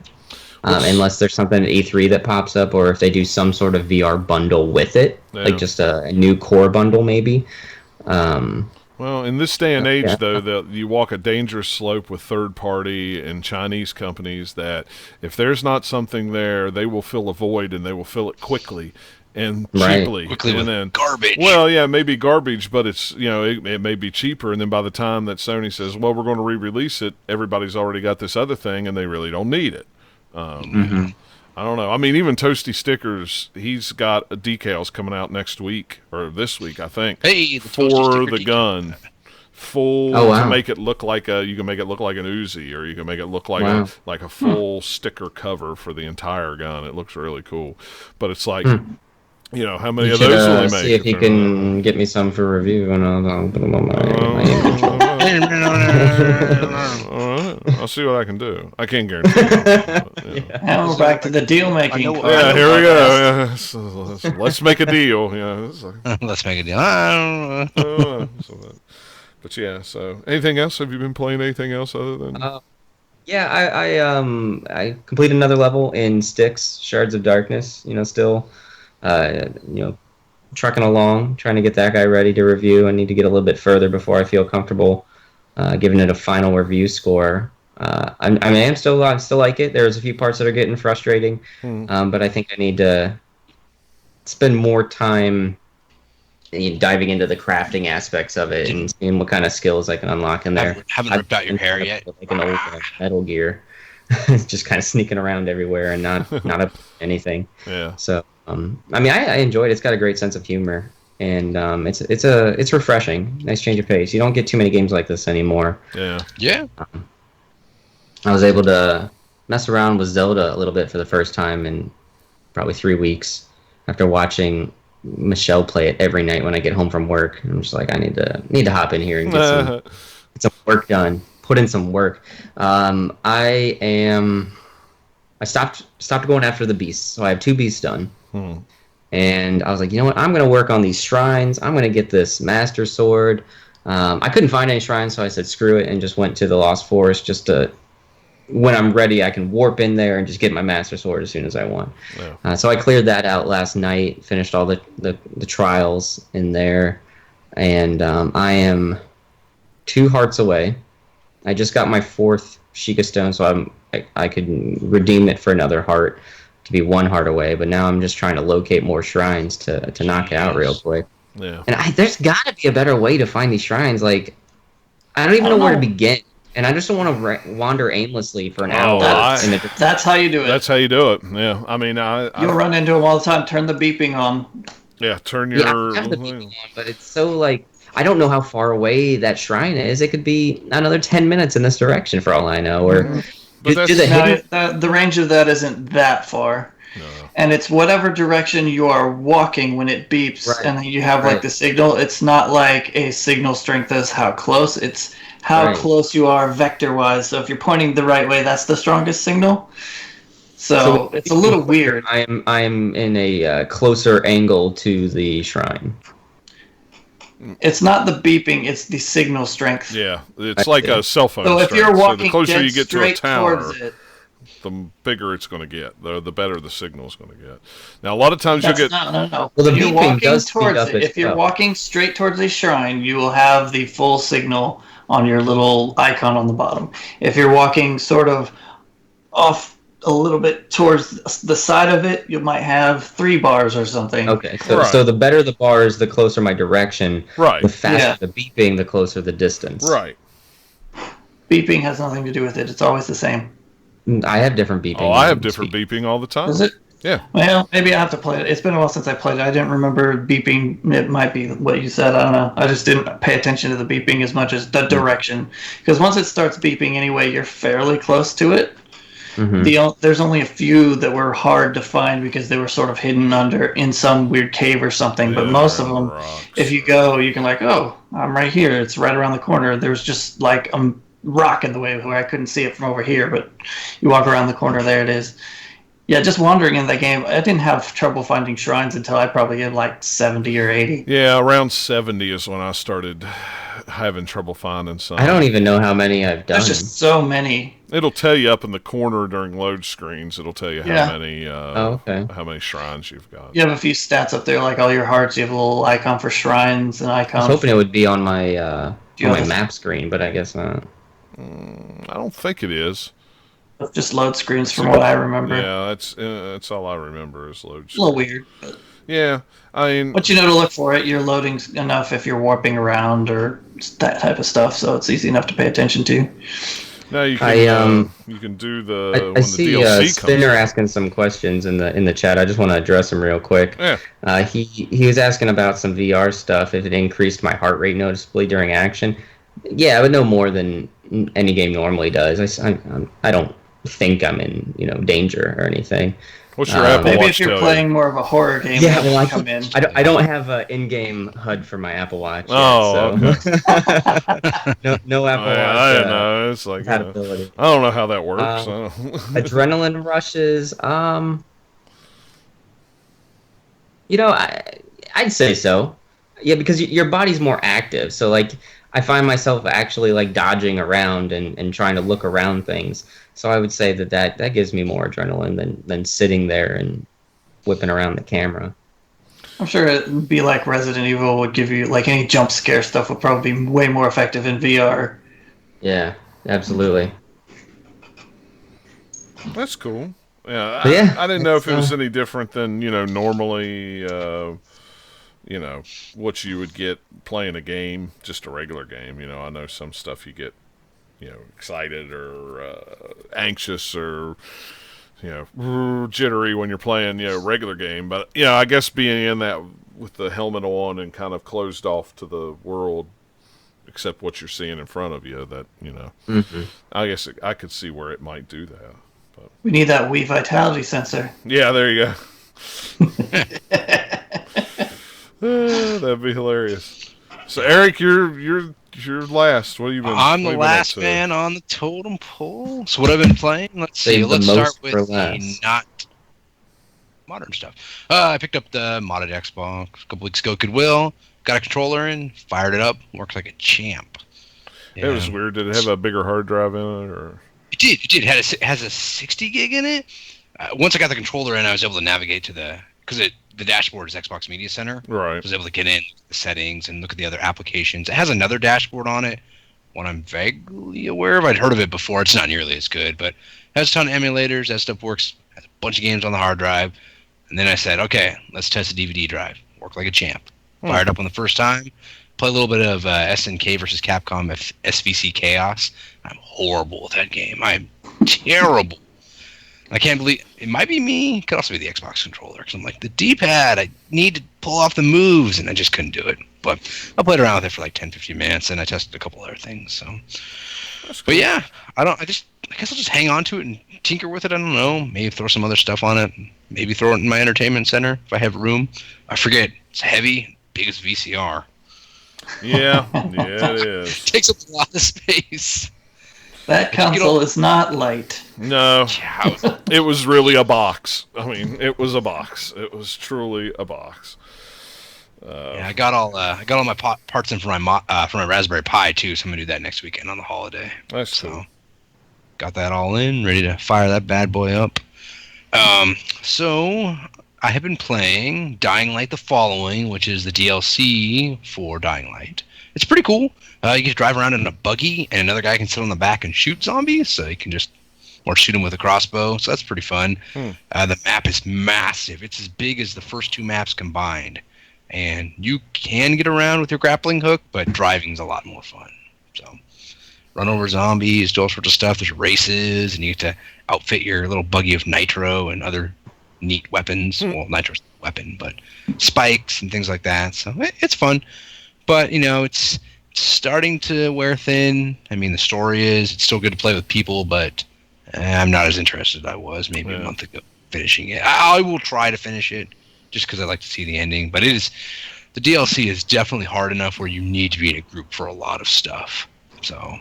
Unless there's something at E3 that pops up, or if they do some sort of VR bundle with it, like just a new core bundle maybe. Well, in this day and age, though, you walk a dangerous slope with third-party and Chinese companies that if there's not something there, they will fill a void, and they will fill it quickly and cheaply. Quickly and with then garbage. Well, yeah, maybe garbage, but it's it may be cheaper, and then by the time that Sony says, well, we're going to re-release it, everybody's already got this other thing, and they really don't need it. I don't know. I mean, even Toasty Stickers, he's got decals coming out next week or this week, I think. Hey, for the gun, to make it look like you can make it look like an Uzi, or you can make it look like a full sticker cover for the entire gun. It looks really cool, but it's like. How many of those will they make? See if he can get me some for review, and I'll put them on my I'll see what I can do. I can't guarantee it. Now we're back to the deal making. Yeah, here we go. Yeah. So let's make a deal. Let's make a deal. But yeah, so anything else? Have you been playing anything else other than... I completed another level in Styx, Shards of Darkness, still... trucking along, trying to get that guy ready to review. I need to get a little bit further before I feel comfortable giving it a final review score. I still like it. There's a few parts that are getting frustrating, but I think I need to spend more time diving into the crafting aspects of it and seeing what kind of skills I can unlock in there. Haven't ripped out your hair yet? Like an old Metal Gear, just kind of sneaking around everywhere and not up anything. Yeah. So. I enjoyed it. It's got a great sense of humor, and it's refreshing. Nice change of pace. You don't get too many games like this anymore. Yeah. Yeah. I was able to mess around with Zelda a little bit for the first time in probably 3 weeks after watching Michelle play it every night when I get home from work. I'm just like, I need to hop in here and get some work done. Put in some work. I stopped going after the beasts, so I have 2 beasts done. And I was like, you know what? I'm going to work on these shrines. I'm going to get this Master Sword. I couldn't find any shrines, so I said screw it and just went to the Lost Forest just to, when I'm ready, I can warp in there and just get my Master Sword as soon as I want. Yeah. So I cleared that out last night, finished all the trials in there, and I am 2 hearts away. I just got my 4th Sheikah Stone, so I could redeem it for another heart to be 1 heart away, but now I'm just trying to locate more shrines to knock it out real quick. Yeah. And there's got to be a better way to find these shrines. Like, I don't even know where to begin, and I just don't want to wander aimlessly for an hour. That's how you do it. That's how you do it. Yeah. I mean, you'll run into them all the time. Turn the beeping on. Yeah, turn your... Yeah, I have the beeping on, but it's so, like... I don't know how far away that shrine is. It could be another 10 minutes in this direction, for all I know. Or the range of that isn't that far. No. And it's whatever direction you are walking when it beeps, and you have like the signal. It's not like a signal strength as how close. It's how close you are vector-wise. So if you're pointing the right way, that's the strongest signal. So it's a little weird. I'm in a closer angle to the shrine. It's not the beeping; it's the signal strength. Yeah, it's like a cell phone. So if you're walking the closer you get to a tower, towards it, the bigger it's going to get. The better the signal is going to get. Now, a lot of times you'll get. No. Well, the If you're beeping walking does speed towards up it, as if you're well. walking straight towards a shrine, you will have the full signal on your little icon on the bottom. If you're walking sort of off a little bit towards the side of it, you might have 3 bars or something. Okay, so Right. so the better the bars, the closer my direction. Right. The faster the beeping, the closer the distance. Right. Beeping has nothing to do with it. It's always the same. I have different beeping. Oh, I have different beeping all the time. Is it? Yeah. Well, maybe I have to play it. It's been a while since I played it. I didn't remember beeping. It might be what you said. I don't know. I just didn't pay attention to the beeping as much as the direction. Because once it starts beeping anyway, you're fairly close to it. Mhm. There's only a few that were hard to find because they were sort of hidden in some weird cave or something. But Yeah, most of them, rocks. if you go, you can like, oh, I'm right here. It's right around the corner. There's just like a rock in the way where I couldn't see it from over here. But you walk around the corner, there it is. Yeah, just wandering in that game, I didn't have trouble finding shrines until I probably hit like 70 or 80. Yeah, around 70 is when I started having trouble finding some. I don't even know how many I've done. There's just so many. It'll tell you up in the corner during load screens. It'll tell you Yeah. how many shrines you've got. You have a few stats up there, like all your hearts. You have a little icon for shrines and I icons. was hoping it would be on my you on my have- map screen, but I guess not. I don't think it is. Just load screens from what I remember. Yeah, that's all I remember is load It's a little screens. weird. But Yeah, I mean, once you know to look for it, you're loading enough if you're warping around or that type of stuff, so it's easy enough to pay attention to. now you can you can do the I when the see DLC comes. Spinner asking some questions in the chat. I just want to address them real quick. Yeah. He was asking about some VR stuff. If it increased my heart rate noticeably during action, yeah, I would know more than any game normally does. I don't think I'm in danger or anything. What's your Apple Maybe Watch if you're tell playing more of a horror game, Yeah, that well, would come in. I don't have an in-game HUD for my Apple Watch. Oh, yet, so. no Apple Watch. I don't know. It's like compatibility. I don't know how that works. Adrenaline rushes. I'd say so. Yeah, because your body's more active. So like, I find myself actually like dodging around and trying to look around things. So I would say that gives me more adrenaline than sitting there and whipping around the camera. I'm sure it'd be like Resident Evil would give you, like any jump scare stuff would probably be way more effective in VR. Yeah, absolutely. That's cool. Yeah, But yeah, I didn't know if it was it's, any different than normally. What you would get playing a game, just a regular game. I know some stuff you get, excited or anxious or jittery when you're playing regular game. But I guess being in that with the helmet on and kind of closed off to the world, except what you're seeing in front of you, that Mm-hmm. I guess I could see where it might do that. But We need that Wii Vitality sensor. yeah, there you go. That'd be hilarious. So Eric, you're last. What have you been? I'm what the have you been up last to? man on the totem pole. So what I've been playing? Let's see. Save the Let's start most with for the last. not modern stuff. I picked up the modded Xbox a couple weeks ago. Goodwill. Got a controller in. Fired it up. Works like a champ. It was weird. Did it have a bigger hard drive in it, or? It did. It has a 60 gig in it. Once I got the controller in, I was able to navigate to because the dashboard is Xbox Media Center. I Right. was able to get in the settings and look at the other applications. It has another dashboard on it, one I'm vaguely aware of. I'd heard of it before. It's not nearly as good, but it has a ton of emulators. That stuff works. Has a bunch of games on the hard drive. And then I said, okay, let's test the DVD drive. Worked like a champ. Fired up on the first time. Play a little bit of SNK versus Capcom SVC Chaos. I'm horrible with that game. I'm terrible. I can't believe it might be me. It could also be the Xbox controller. Because I'm like, the D-pad, I need to pull off the moves, and I just couldn't do it. But I played around with it for like 10, 15 minutes, and I tested a couple other things. So, but yeah, I guess I'll just hang on to it and tinker with it. I don't know. Maybe throw some other stuff on it. Maybe throw it in my entertainment center if I have room. I forget. It's heavy, big as VCR. Yeah, yeah, it is. Takes up a lot of space. That console is not light. No, Yeah, it was really a box. I mean, it was a box. It was truly a box. I got all my parts in for my Raspberry Pi too. So I'm gonna do that next weekend on the holiday. That's So cool. got that all in, ready to fire that bad boy up. So I have been playing Dying Light: The Following, which is the DLC for Dying Light. It's pretty cool. You get to drive around in a buggy, and another guy can sit on the back and shoot zombies, so you can just or shoot them with a crossbow. So that's pretty fun. The map is massive. It's as big as the first 2 maps combined, and you can get around with your grappling hook, but driving's a lot more fun. So run over zombies, do all sorts of stuff. There's races, and you get to outfit your little buggy of nitro and other neat weapons. Well, nitro's a weapon, but spikes and things like that. So it's fun, but it's starting to wear thin. I mean, the story is it's still good to play with people, but I'm not as interested as I was maybe a month ago finishing it. I will try to finish it just because I like to see the ending, but the DLC is definitely hard enough where you need to be in a group for a lot of stuff. So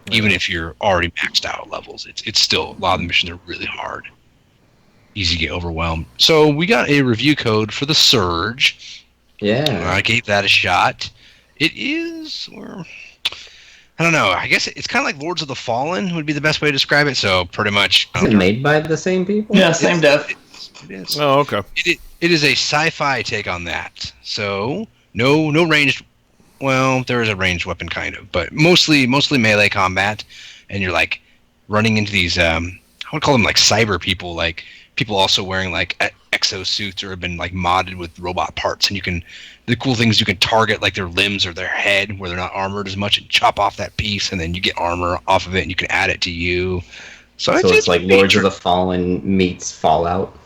even if you're already maxed out levels, it's still, a lot of the missions are really hard. Easy to get overwhelmed. So we got a review code for The Surge. Yeah. I gave that a shot. It is, I don't know, I guess it's kind of like Lords of the Fallen would be the best way to describe it. So pretty much. Is it made by the same people? Yeah, same dev. It is. Oh, okay. It is a sci-fi take on that. So no ranged. Well, there is a ranged weapon kind of, but mostly melee combat, and you're like running into these. I would call them like cyber people, like people also wearing like exosuits or have been like modded with robot parts, and the cool thing is you can target like their limbs or their head where they're not armored as much and chop off that piece, and then you get armor off of it and you can add it to you. So it's like Lords of the Fallen meets Fallout.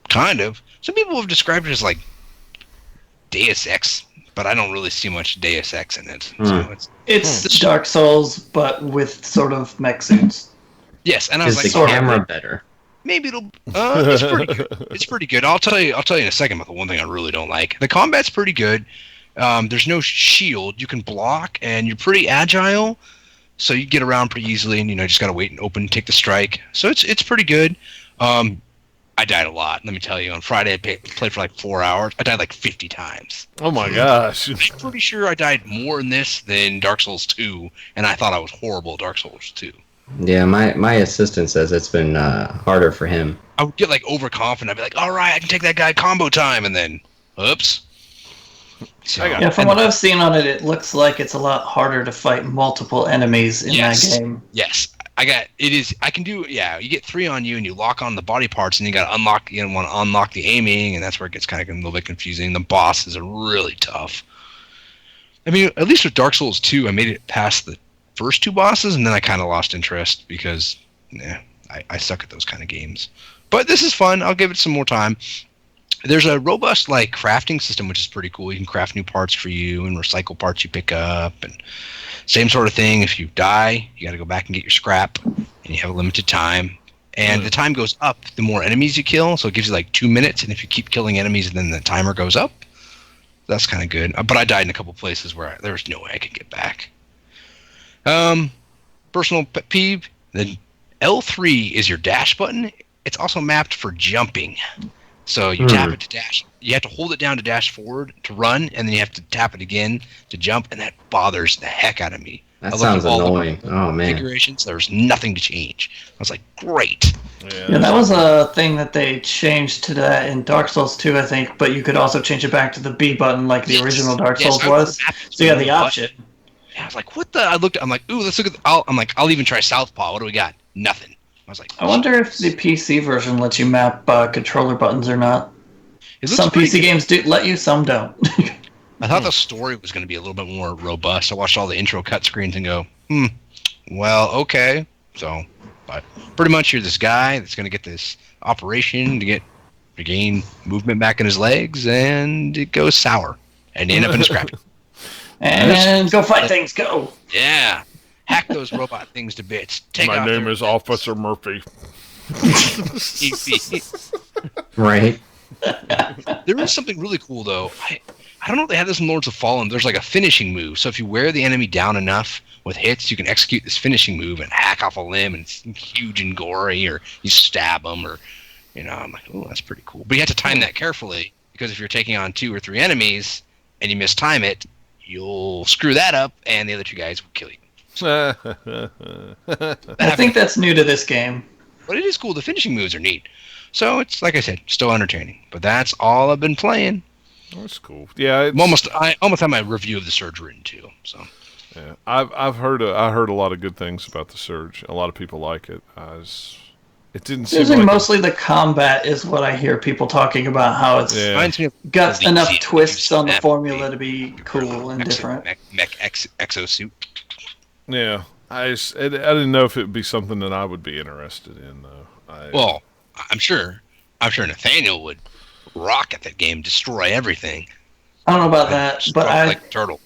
Kind of. Some people have described it as like Deus Ex, but I don't really see much Deus Ex in it. So it's Dark Souls, but with sort of mech suits. Yes, and I Is was like, the camera better? maybe it'll. It's pretty good. It's pretty good. I'll tell you in a second about the one thing I really don't like. The combat's pretty good. There's no shield. You can block, and you're pretty agile, so you get around pretty easily. And just gotta wait and open, take the strike. So it's pretty good. I died a lot. Let me tell you. On Friday, I played for like 4 hours. I died like 50 times. Oh my gosh. I'm pretty sure I died more in this than Dark Souls 2, and I thought I was horrible at Dark Souls 2. Yeah, my assistant says it's been harder for him. I would get like overconfident. I'd be like, all right, I can take that guy combo time, and then, oops. So, Yeah, from what I've seen on it, it looks like it's a lot harder to fight multiple enemies in that game. Yes. I can do, you get 3 on you and you lock on the body parts and you got to want to unlock the aiming, and that's where it gets kind of a little bit confusing. The bosses are really tough. I mean, at least with Dark Souls 2, I made it past the first 2 bosses, and then I kind of lost interest because, I suck at those kind of games. But this is fun. I'll give it some more time. There's a robust crafting system, which is pretty cool. You can craft new parts for you and recycle parts you pick up, and same sort of thing. If you die, you got to go back and get your scrap, and you have a limited time. And the time goes up the more enemies you kill, so it gives you like 2 minutes. And if you keep killing enemies, then the timer goes up. That's kind of good. But I died in a couple places where there was no way I could get back. Personal pet peeve: the L3 is your dash button. It's also mapped for jumping. So you tap it to dash. You have to hold it down to dash forward to run, and then you have to tap it again to jump, and that bothers the heck out of me. That sounds annoying. Oh, man. Configurations, there's nothing to change. I was like, great. Yeah, that was a thing that they changed to that in Dark Souls 2, I think, but you could also change it back to the B button like the original Dark Souls was. So you had the option. Yeah, I was like, what the? I'm like, ooh, let's look at I'll even try Southpaw. What do we got? Nothing. I was like, I wonder if the PC version lets you map controller buttons or not. Some PC good. games do let you, some don't. I thought the story was going to be a little bit more robust. I watched all the intro cut screens and go, well, okay. So, but pretty much you're this guy that's going to get this operation to regain movement back in his legs, and it goes sour, and you end up in a scrap. And go fight things, go! Yeah. Hack those robot things to bits. My name is Officer Murphy. Right. There is something really cool, though. I don't know if they have this in Lords of Fallen. There's like a finishing move. So if you wear the enemy down enough with hits, you can execute this finishing move and hack off a limb, and it's huge and gory, or you stab them, or, I'm like, oh, that's pretty cool. But you have to time that carefully, because if you're taking on 2 or 3 enemies and you mistime it, you'll screw that up, and the other 2 guys will kill you. I think that's new to this game. But it is cool. The finishing moves are neat. So it's, like I said, still entertaining. But that's all I've been playing. That's cool. Yeah, I almost have my review of the Surge written too. So yeah, I heard a lot of good things about the Surge. A lot of people like it. It didn't seem Usually like mostly the combat is what I hear people talking about, how it's reminds me of got Elite enough Seat, twists on the Snap, formula to be cool and different. Mech exosuit. Yeah, I didn't know if it would be something that I would be interested in though. Well, I'm sure Nathaniel would rock at that game, destroy everything. I don't know about that, but Like a turtle.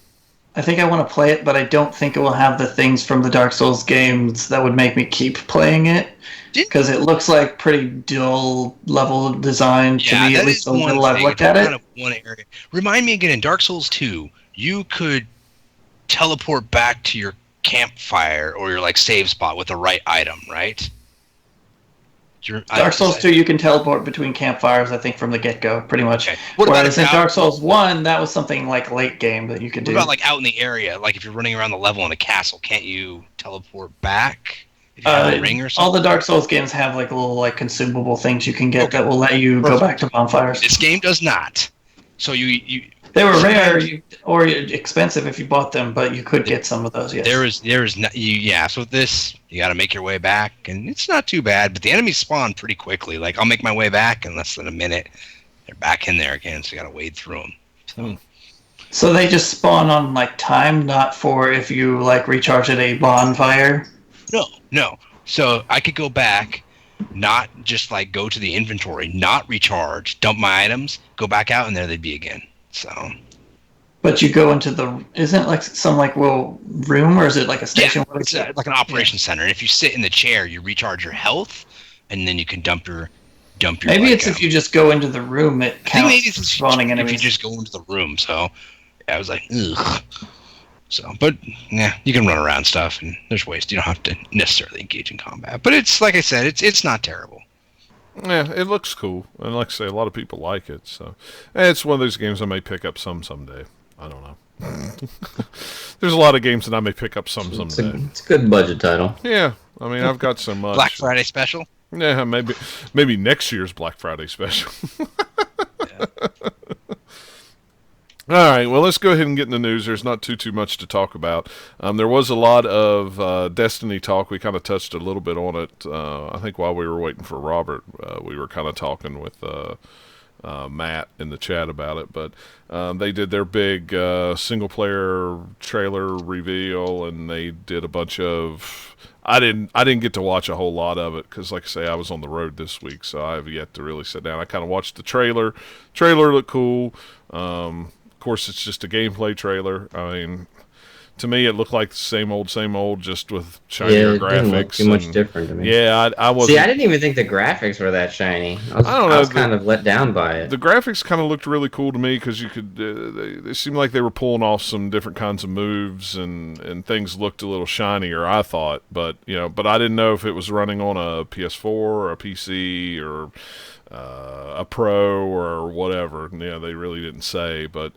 I think I want to play it, but I don't think it will have the things from the Dark Souls games that would make me keep playing it. Because it looks like pretty dull level design to me, at least the little I've looked at it. Kind of one area. Remind me again, in Dark Souls 2, you could teleport back to your campfire or your save spot with the right item, right? Dark Souls 2, you can teleport between campfires, I think, from the get-go, pretty much. Okay. Whereas in Dark Souls 1, that was something like late game that you could do. What about out in the area? Like if you're running around the level in a castle, can't you teleport back? If you have a ring or something? All the Dark Souls games have little consumable things you can get that will let you go back to bonfires. This game does not. So you they were rare or expensive if you bought them, but you could get some of those. Yes. There is not So this you got to make your way back, and it's not too bad. But the enemies spawn pretty quickly. I'll make my way back in less than a minute. They're back in there again, so you got to wade through them. So they just spawn on time, not for if you recharge at a bonfire. No. So I could go back, not just go to the inventory, not recharge, dump my items, go back out, and there they'd be again. So. But you go into isn't it some room, or is it a station? Yeah, it's like an operations center. And if you sit in the chair, you recharge your health, and then you can dump your. Maybe it's if you just go into the room, it counts. Maybe it's spawning enemies. If you just go into the room. So I was like, ugh. So, but yeah, you can run around stuff, and there's ways you don't have to necessarily engage in combat. But it's like I said, it's not terrible. Yeah, it looks cool, and like I say, a lot of people like it. So, it's one of those games I may pick up someday. I don't know. There's a lot of games that I may pick up someday. It's a good budget title. Yeah, I mean, I've got so much. Black Friday special. Yeah, maybe next year's Black Friday special. Yeah. All right, well, let's go ahead and get in the news. There's not too much to talk about. There was a lot of Destiny talk. We kind of touched a little bit on it. I think while we were waiting for Robert, we were kind of talking with Matt in the chat about it. But they did their big single-player trailer reveal, and they did a bunch of... I didn't get to watch a whole lot of it because, like I say, I was on the road this week, so I have yet to really sit down. I kind of watched the trailer. Trailer looked cool. Of course, it's just a gameplay trailer. I mean, to me, it looked like the same old, just with shinier graphics. Didn't look too much different to me. Yeah, I wasn't. See, I didn't even think the graphics were that shiny. I was kind of let down by it. The graphics kind of looked really cool to me because you could. They seemed like they were pulling off some different kinds of moves, and things looked a little shinier. I thought, but but I didn't know if it was running on a PS4 or a PC or a Pro or whatever. They really didn't say, but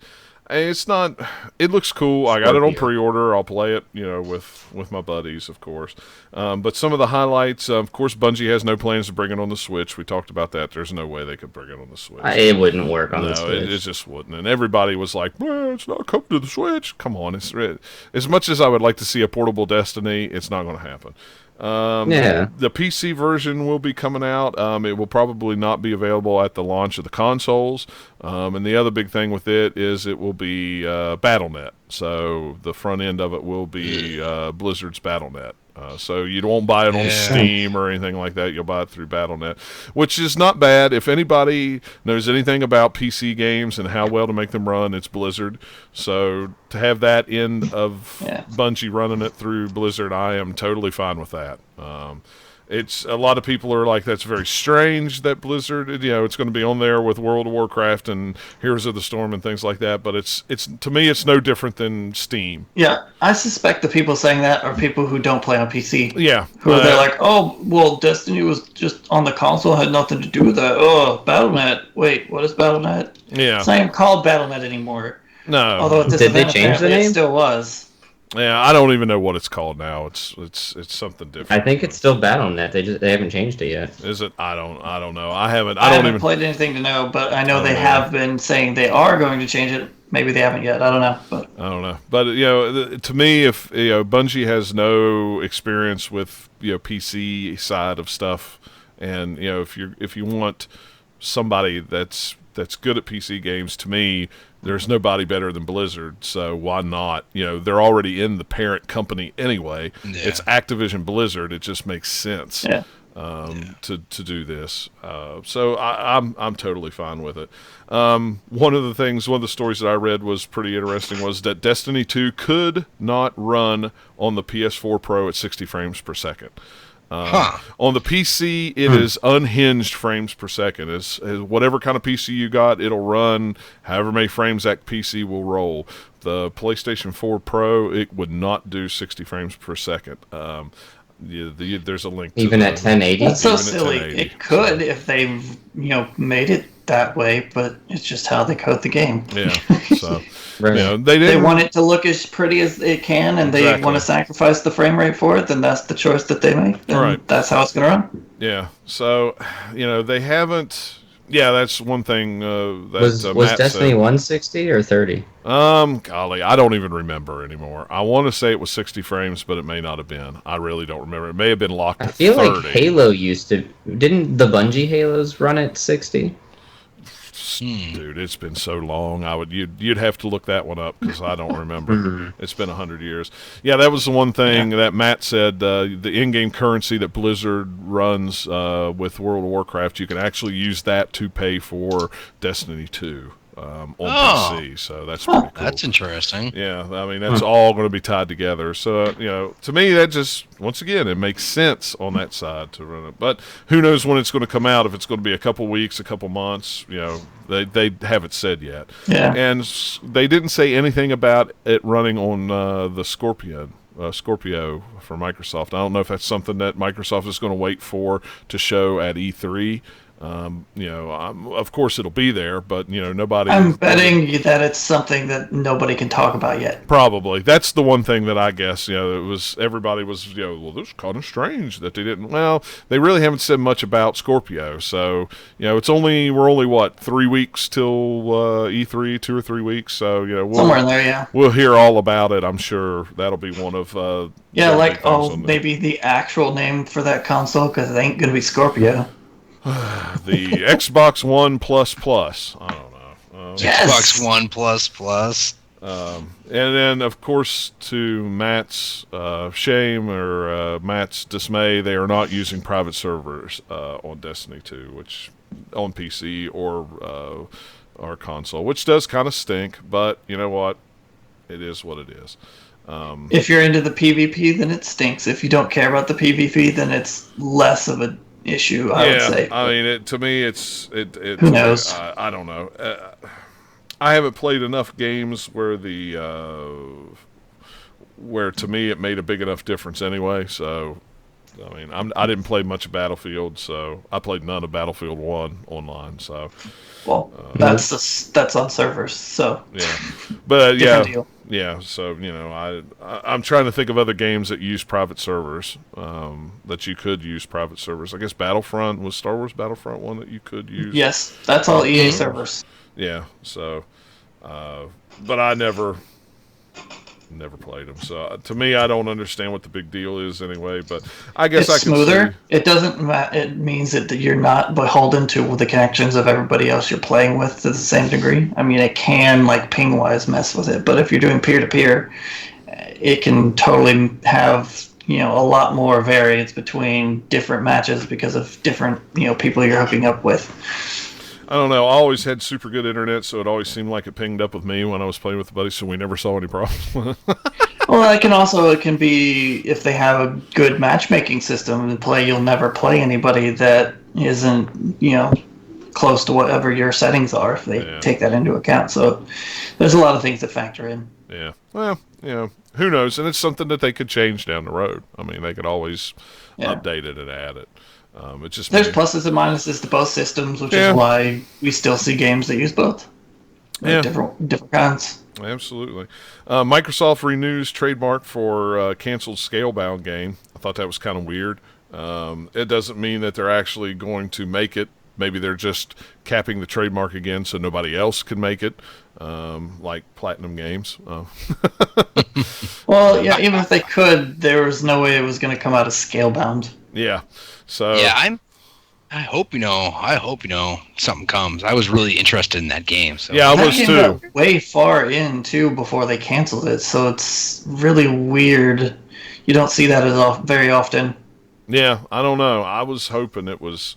it's not. It looks cool. I got it on pre-order. I'll play it, with my buddies, of course. But some of the highlights, of course, Bungie has no plans to bring it on the Switch. We talked about that. There's no way they could bring it on the Switch. It wouldn't work on the Switch. No, it just wouldn't. And everybody was like, "Well, it's not coming to the Switch." Come on, as much as I would like to see a portable Destiny, it's not going to happen. The PC version will be coming out. It will probably not be available at the launch of the consoles. And the other big thing with it is it will be BattleNet. So the front end of it will be Blizzard's BattleNet. So you won't buy it on Steam or anything like that. You'll buy it through BattleNet, which is not bad. If anybody knows anything about PC games and how well to make them run, it's Blizzard. So to have that end of Bungie running it through Blizzard, I am totally fine with that. It's a lot of people are like, that's very strange that Blizzard, it's going to be on there with World of Warcraft and Heroes of the Storm and things like that. But it's to me, it's no different than Steam. Yeah, I suspect the people saying that are people who don't play on PC. Yeah, they're like, oh, well, Destiny was just on the console, had nothing to do with that. Oh, BattleNet. Wait, what is BattleNet? Yeah, it's not even called BattleNet anymore. No, although at this did event, they change the name? It still was. Yeah, I don't even know what it's called now. It's something different. I think it's still Battle.net. They haven't changed it yet. Is it? I don't know. I haven't. I don't haven't even played anything to know, but I know Oh, they yeah. have been saying they are going to change it. Maybe they haven't yet. I don't know, but I don't know, but to me, if Bungie has no experience with PC side of stuff, and if you want somebody that's good at PC games, to me, there's nobody better than Blizzard. So why not? They're already in the parent company anyway. Yeah. It's Activision Blizzard. It just makes sense. yeah. To do this. So I'm totally fine with it. One of the stories that I read was pretty interesting was that Destiny 2 could not run on the PS4 Pro at 60 frames per second. On the PC, it is unhinged frames per second. It's whatever kind of PC you got, it'll run however many frames that PC will roll. The PlayStation 4 Pro, it would not do 60 frames per second. There's a link. Even at 1080? That's so Even at silly. 1080, It could if they've made it that way, but it's just how they code the game. Yeah. So Right. they They didn't. want it to look as pretty as it can, and they Exactly. want to sacrifice the frame rate for it. Then that's the choice that they make. And Right. That's how it's gonna run. Yeah. So they haven't. Yeah, that's one thing that Was Matt Destiny said. 160 or 30? Golly, I don't even remember anymore. I want to say it was 60 frames, but it may not have been. I really don't remember. It may have been locked I at feel 30. like Halo used to. Didn't the Bungie Halos run at 60? Dude, it's been so long. You'd have to look that one up because I don't remember. It's been 100 years. Yeah, that was the one thing that Matt said. The in-game currency that Blizzard runs with World of Warcraft, you can actually use that to pay for Destiny 2 on PC. So that's pretty cool. That's interesting. Yeah, I mean that's all going to be tied together. So to me, that just once again it makes sense on that side to run it. But who knows when it's going to come out? If it's going to be a couple weeks, a couple months? They haven't said yet. Yeah. And they didn't say anything about it running on the Scorpio for Microsoft. I don't know if that's something that Microsoft is going to wait for to show at E3. Of course it'll be there, but nobody. I'm betting you that it's something that nobody can talk about yet. Probably that's the one thing that I guess it was. Everybody was well, this is kind of strange that they didn't. Well, they really haven't said much about Scorpio, so we're only what 3 weeks till E3, 2 or 3 weeks. So Somewhere in there, yeah. we'll hear all about it. I'm sure that'll be one of Yeah, the like big things on maybe the actual name for that console, because it ain't gonna be Scorpio. the Xbox One Plus Plus. I don't know. Yes! Xbox One Plus. And then, of course, to Matt's shame or Matt's dismay, they are not using private servers on Destiny 2, which on PC or console, which does kind of stink. But you know what? It is what it is. If you're into the PvP, then it stinks. If you don't care about the PvP, then it's less of an issue, I would say. I mean, to me, it's Who knows? I don't know. I haven't played enough games where where to me it made a big enough difference anyway. So, I mean, I didn't play much of Battlefield, so I played none of Battlefield 1 online. So, Well, that's on servers, so yeah, but different yeah. deal. Yeah, so I'm trying to think of other games that use private servers. That you could use private servers. I guess Battlefront was Star Wars Battlefront one that you could use. Yes, that's all EA servers. Yeah. So, but I never played them. So to me, I don't understand what the big deal is anyway. But I guess It's I can smoother. see. It doesn't matter. It means that you're not beholden to the connections of everybody else you're playing with to the same degree. I mean, it can, like, ping-wise mess with it, but if you're doing peer-to-peer, it can totally have, a lot more variance between different matches because of different, people you're hooking up with. I don't know. I always had super good internet, so it always seemed like it pinged up with me when I was playing with the buddies, so we never saw any problems. Well, it can be if they have a good matchmaking system in play, you'll never play anybody that isn't, close to whatever your settings are if they take that into account. So there's a lot of things that factor in. Yeah. Well, who knows? And it's something that they could change down the road. I mean, they could always update it and add it. It just There's pluses and minuses to both systems, which is why we still see games that use both. Yeah. different kinds. Absolutely. Microsoft renews trademark for canceled Scalebound game. I thought that was kind of weird. It doesn't mean that they're actually going to make it. Maybe they're just capping the trademark again so nobody else can make it, like Platinum Games. Well, yeah, even if they could, there was no way it was going to come out as Scalebound. Yeah. So Yeah, I hope something comes. I was really interested in that game. So yeah, I That was game too. got way far in too before they canceled it, so it's really weird. You don't see that very often. Yeah, I don't know. I was hoping that it was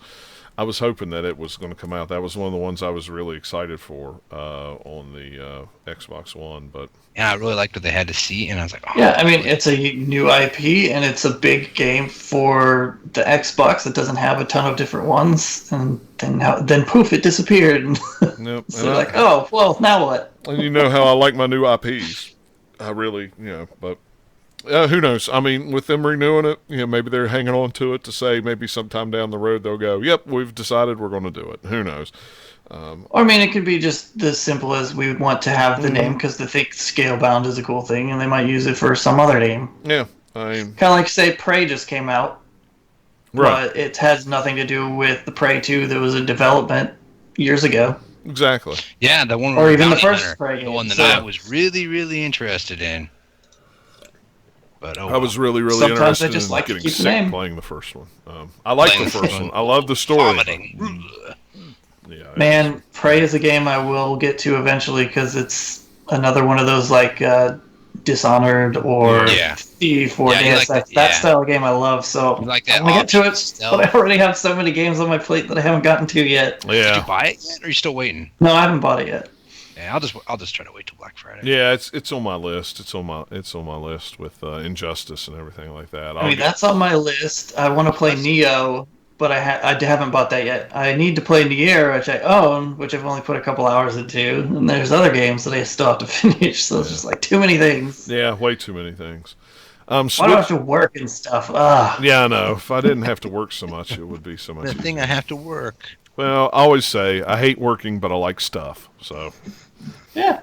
going to come out. That was one of the ones I was really excited for on the Xbox One. But yeah, I really liked what they had to see, and I was like, oh, Yeah, I mean it's a new IP and it's a big game for the Xbox that doesn't have a ton of different ones, and then poof, it disappeared. nope. So they're like, oh well, now what? And you know how I like my new IPs. I really, but who knows? I mean, with them renewing it, maybe they're hanging on to it to say maybe sometime down the road they'll go, yep, we've decided we're going to do it. Who knows? Or I mean, it could be just as simple as we want to have the name because they think Scalebound is a cool thing, and they might use it for some other name. Yeah, I mean, Kind of like say Prey just came out, right, but it has nothing to do with the Prey 2 that was in development years ago. exactly. yeah, the one Or with even the Bounty first Hunter, Prey the game. one that So- I was really, really interested in. But I was really, really Sometimes I interested just in like to getting keep the sick name. playing the first one. I like Playing the the first first one. one. I love the story. vomiting. Yeah, Man, Prey is a game I will get to eventually because it's another one of those like Dishonored or Yeah. Thief or Yeah, you Deus like Ex. that- That yeah. style of game I love. So You like I that want to get to option it, stealth. but I already have so many games on my plate that I haven't gotten to yet. Did yeah, you buy it yet, or are you still waiting? No, I haven't bought it yet. Yeah, I'll just try to wait till Black Friday. yeah. It's on my list. It's on my list with Injustice and everything like that. I mean, that's on my list. I want to play Neo, but I haven't bought that yet. I need to play Nier, which I own, which I've only put a couple hours into, and there's other games that I still have to finish. So it's just like too many things. Yeah, way too many things. Why do I Switch, have to work and stuff? Ah. yeah, I know. If I didn't have to work so much, it would be so much The easier. thing I have to work. Well, I always say I hate working, but I like stuff. So Yeah,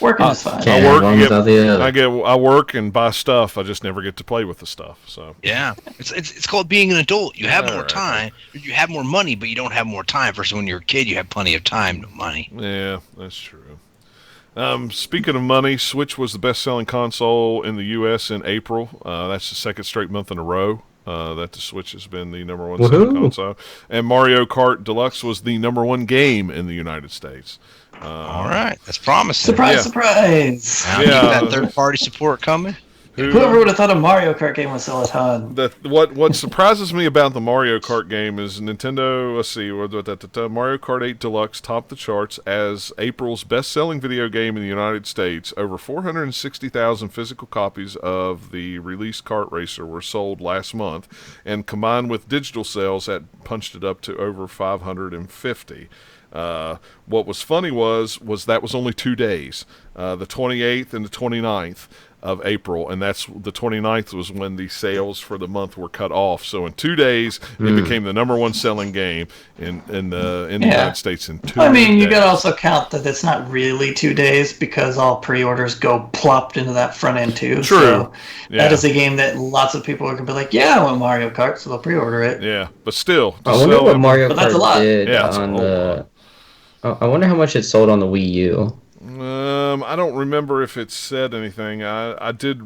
working is fine. Can't I have work one and get- without the other. I work and buy stuff. I just never get to play with the stuff. So Yeah, it's called being an adult. You have more Alright. time, you have more money, but you don't have more time. Versus when you're a kid, you have plenty of time, no money. yeah, that's true. Speaking of money, Switch was the best-selling console in the U.S. in April. That's the second straight month in a row that the Switch has been the number one selling Woohoo. console. And Mario Kart Deluxe was the number one game in the United States. All right, that's promising. Surprise, Yeah. surprise! Now, Yeah. keep that third-party support coming. Whoever would have thought a Mario Kart game would sell a ton? What surprises me about the Mario Kart game is Nintendo. Let's see, Mario Kart 8 Deluxe topped the charts as April's best-selling video game in the United States. Over 460,000 physical copies of the released kart racer were sold last month, and combined with digital sales, that punched it up to over 550. What was funny was that was only 2 days, the 28th and the 29th of April, and that's the 29th was when the sales for the month were cut off. So in 2 days, it became the number one selling game in the United States in 2 I mean, you days. gotta also count that it's not really 2 days because all pre-orders go plopped into that front end too. True. So Yeah. that is a game that lots of people are gonna be like, "Yeah, I want Mario Kart," so they'll pre-order it. Yeah, but still, to I wonder sell what it- Mario But that's a Kart lot. did Yeah, it's a on whole the. I wonder how much it sold on the Wii U. I don't remember if it said anything. I did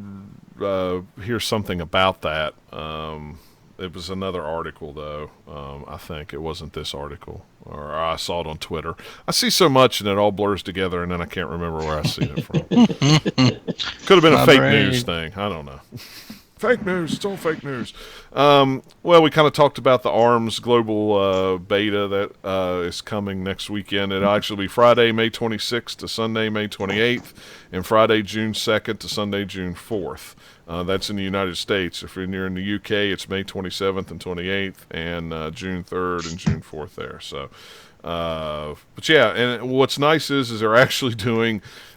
hear something about that. It was another article, though. I think it wasn't this article, or I saw it on Twitter. I see so much, and it all blurs together, and then I can't remember where I see it from. Could have been a My fake brain. news thing. I don't know. Fake news. It's all fake news. Well, we kind of talked about the ARMS global beta that is coming next weekend. It'll actually be Friday, May 26th to Sunday, May 28th, and Friday, June 2nd to Sunday, June 4th. That's in the United States. If you're in the UK, it's May 27th and 28th, and June 3rd and June 4th there. So, but yeah, and what's nice is they're actually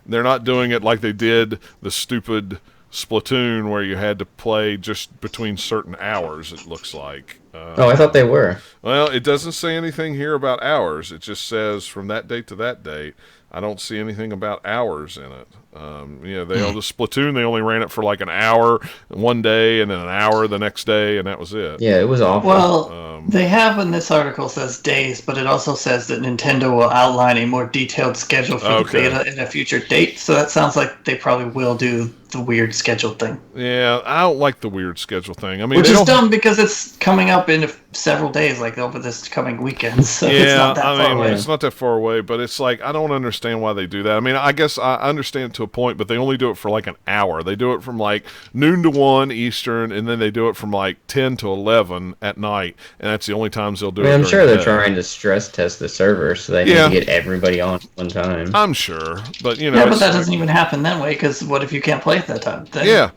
they're not doing it like they did the stupid Splatoon where you had to play just between certain hours, it looks like. Oh, I thought they were. Well, it doesn't say anything here about hours. It just says from that date to that date. I don't see anything about hours in it. The Splatoon, they only ran it for like an hour one day and then an hour the next day, and that was it. Yeah, it was awful. Well, they have in this article says days, but it also says that Nintendo will outline a more detailed schedule for the beta at a future date. So that sounds like they probably will do the weird schedule thing. Yeah, I don't like the weird schedule thing. I mean, which is dumb because it's coming up in several days, like over this coming weekend. So it's not that far away. It's not that far away, but it's like I don't understand why they do that. I mean, I guess I understand to a point, but they only do it for like an hour. They do it from like noon to 1 Eastern, and then they do it from like 10 to 11 at night, and that's the only times they'll do it. I'm sure they're trying to stress test the server so they can get everybody on at one time. I'm sure, but but that doesn't even happen that way because what if you can't play at that time? Then,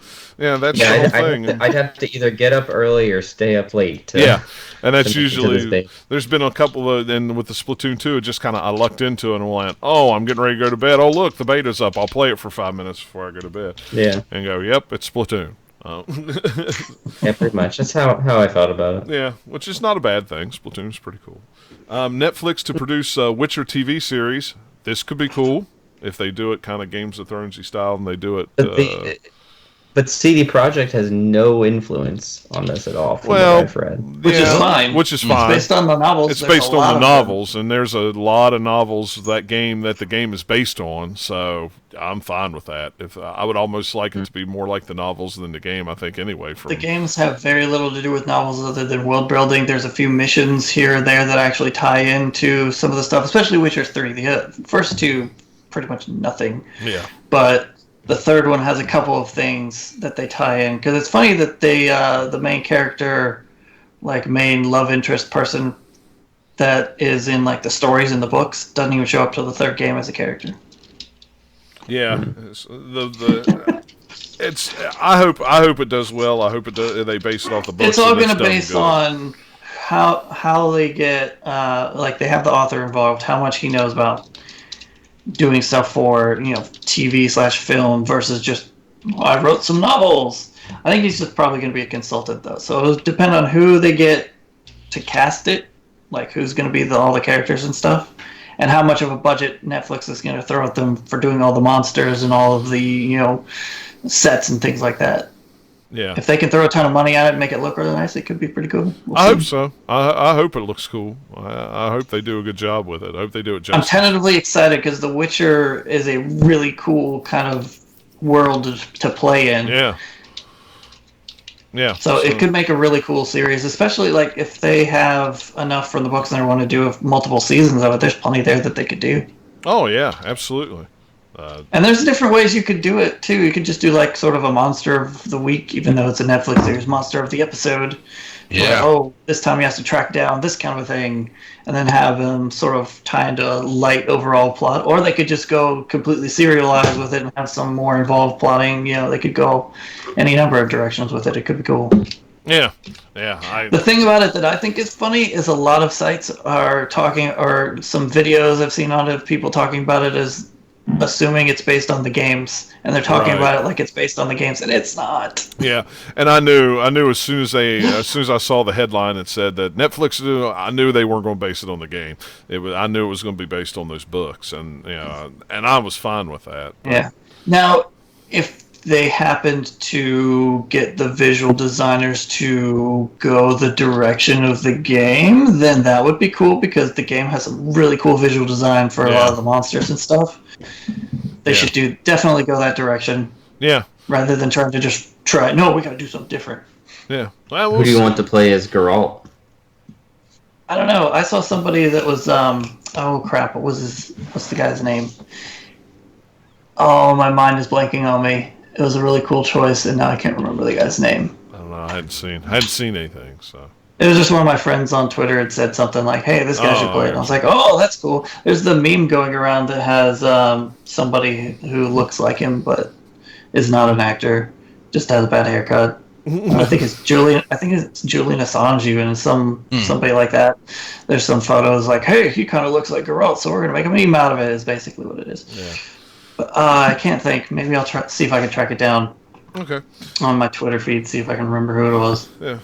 that's the whole thing. I'd have to either get up early or stay up late. And that's usually, there's been a couple of, and with the Splatoon 2, it just kind of, I lucked into it and went, oh, I'm getting ready to go to bed. Oh, look, the beta's up. I'll play it for 5 minutes before I go to bed. Yeah. And go, yep, it's Splatoon. Yeah, pretty much. That's how I thought about it. Yeah, which is not a bad thing. Splatoon's pretty cool. Netflix to produce a Witcher TV series. This could be cool if they do it kind of Games of Thrones-y style and they do it... But CD Projekt has no influence on this at all, from what I've read. Which is fine. Which is fine. It's based on the novels. It's based on the novels, and there's a lot of novels that the game is based on, so I'm fine with that. If I would almost like it to be more like the novels than the game, I think, anyway. The games have very little to do with novels other than world building. There's a few missions here or there that actually tie into some of the stuff, especially Witcher 3. The first two, pretty much nothing. Yeah. But... the third one has a couple of things that they tie in because it's funny that they the main character, like main love interest person that is in like the stories in the books doesn't even show up till the third game as a character. Yeah, it's I hope it does well. I hope they base it off the books. It's all going to base on how they get like they have the author involved, how much he knows about doing stuff for TV/film versus just I wrote some novels. I think he's just probably going to be a consultant though, so it'll depend on who they get to cast it, like who's going to be all the characters and stuff, and how much of a budget Netflix is going to throw at them for doing all the monsters and all of the sets and things like that. Yeah. If they can throw a ton of money at it and make it look really nice, it could be pretty cool. I hope so. I hope it looks cool. I hope they do a good job with it. I hope they do it justice. I'm tentatively excited because The Witcher is a really cool kind of world to play in. Yeah. Yeah. So it could make a really cool series, especially like if they have enough from the books and they want to do multiple seasons of it. There's plenty there that they could do. Oh yeah, absolutely. And there's different ways you could do it too. You could just do like sort of a monster of the week, even though it's a Netflix series, monster of the episode. Yeah. Where, this time he has to track down this kind of a thing, and then have them sort of tie into a light overall plot. Or they could just go completely serialized with it and have some more involved plotting. They could go any number of directions with it. It could be cool. Yeah. Yeah. The thing about it that I think is funny is a lot of sites are talking, or some videos I've seen on it, people talking about it as assuming it's based on the games, and they're talking about it like it's based on the games, and it's not. Yeah, and I knew as soon as I saw the headline that said that Netflix, I knew they weren't going to base it on the game. I knew it was going to be based on those books, and and I was fine with that. Yeah. Now, if they happened to get the visual designers to go the direction of the game, then that would be cool because the game has some really cool visual design for a lot of the monsters and stuff. They should definitely go that direction. Yeah. Rather than trying to just try. No, we got to do something different. Yeah. Well, who do you want to play as Geralt? I don't know. I saw somebody that was oh crap! What's the guy's name? Oh, my mind is blanking on me. It was a really cool choice, and now I can't remember the guy's name. I don't know. I hadn't seen anything, so. It was just one of my friends on Twitter had said something like, hey, this guy should play it. And I was like, oh, that's cool. There's the meme going around that has somebody who looks like him but is not an actor, just has a bad haircut. I think it's Julian Assange even, and somebody like that. There's some photos like, hey, he kind of looks like Geralt, so we're going to make a meme out of it, is basically what it is. Yeah. But I can't think. Maybe I'll see if I can track it down. Okay. On my Twitter feed, see if I can remember who it was. Yeah.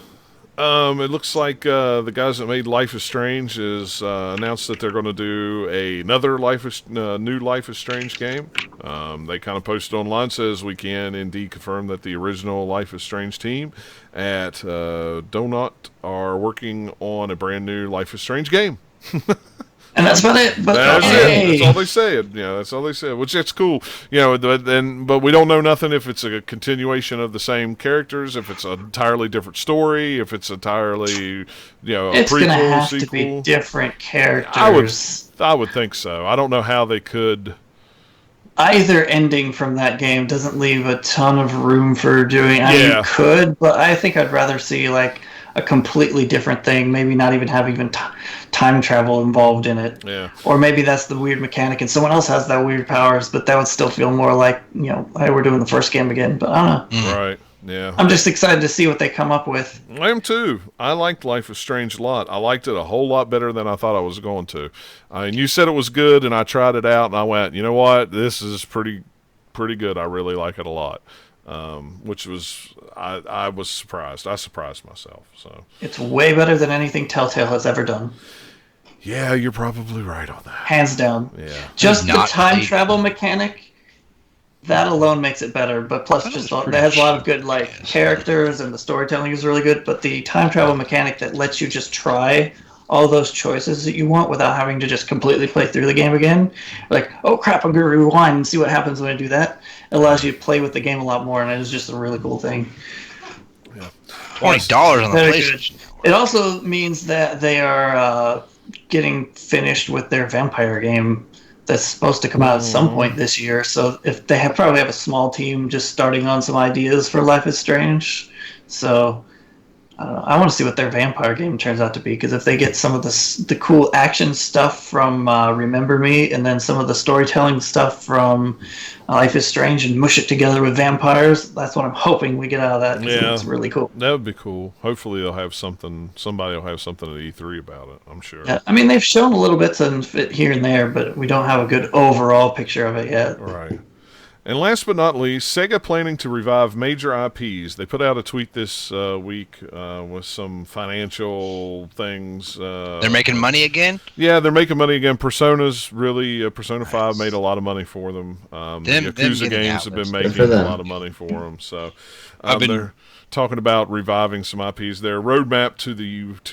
It looks like the guys that made Life is Strange is announced that they're going to do another new Life is Strange game. They kind of posted online, says we can indeed confirm that the original Life is Strange team at Donut are working on a brand new Life is Strange game. And that's about it. But That's hey, it. That's all they said. That's all they said. Which that's cool. But we don't know nothing if it's a continuation of the same characters, if it's an entirely different story, if it's entirely, a it's prequel, gonna have sequel. to be different characters. I would think so. I don't know how they could. Either ending from that game doesn't leave a ton of room for doing. I mean, Yeah. you could, but I think I'd rather see like a completely different thing. Maybe not even have time travel involved in it. Yeah. Or maybe that's the weird mechanic, and someone else has that weird powers. But that would still feel more like hey, we're doing the first game again. But I don't know. Right. Yeah. I'm just excited to see what they come up with. I am too. I liked Life is Strange a lot. I liked it a whole lot better than I thought I was going to. I mean, you said it was good, and I tried it out, and I went, you know what? This is pretty good. I really like it a lot. Which was I was surprised. I surprised myself. So It's way better than anything Telltale has ever done, yeah, you're probably right on that. hands down. Yeah. Just the Not time played travel mechanic, that alone makes it better. But plus, That just was it pretty has a lot of good cheap, characters, and the storytelling is really good. But the time travel mechanic that lets you just try all those choices that you want without having to just completely play through the game again. Like, oh crap, I'm gonna rewind and see what happens when I do that. It allows you to play with the game a lot more, and it is just a really cool thing. $20 on the Very PlayStation. It also means that they are getting finished with their vampire game that's supposed to come out at some point this year. So if they probably have a small team just starting on some ideas for Life is Strange. So I don't know. I want to see what their vampire game turns out to be, because if they get some of the cool action stuff from Remember Me, and then some of the storytelling stuff from Life is Strange, and mush it together with vampires, that's what I'm hoping we get out of that. 'Cause Yeah. it's really cool. That would be cool. Hopefully they'll have something. Somebody will have something at E3 about it. I'm sure. Yeah, I mean, they've shown a little bits of it here and there, but we don't have a good overall picture of it yet. Right. And last but not least, Sega planning to revive major IPs. They put out a tweet this week with some financial things. They're making money again? Yeah, they're making money again. Persona's really Persona 5 made a lot of money for them. The Yakuza getting games out have been was good making for a them. lot of money for them. So I've they're talking about reviving some IPs. Their roadmap to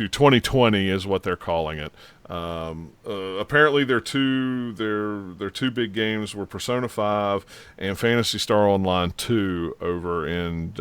2020 is what they're calling it. Apparently, their two big games were Persona 5 and Phantasy Star Online 2 over in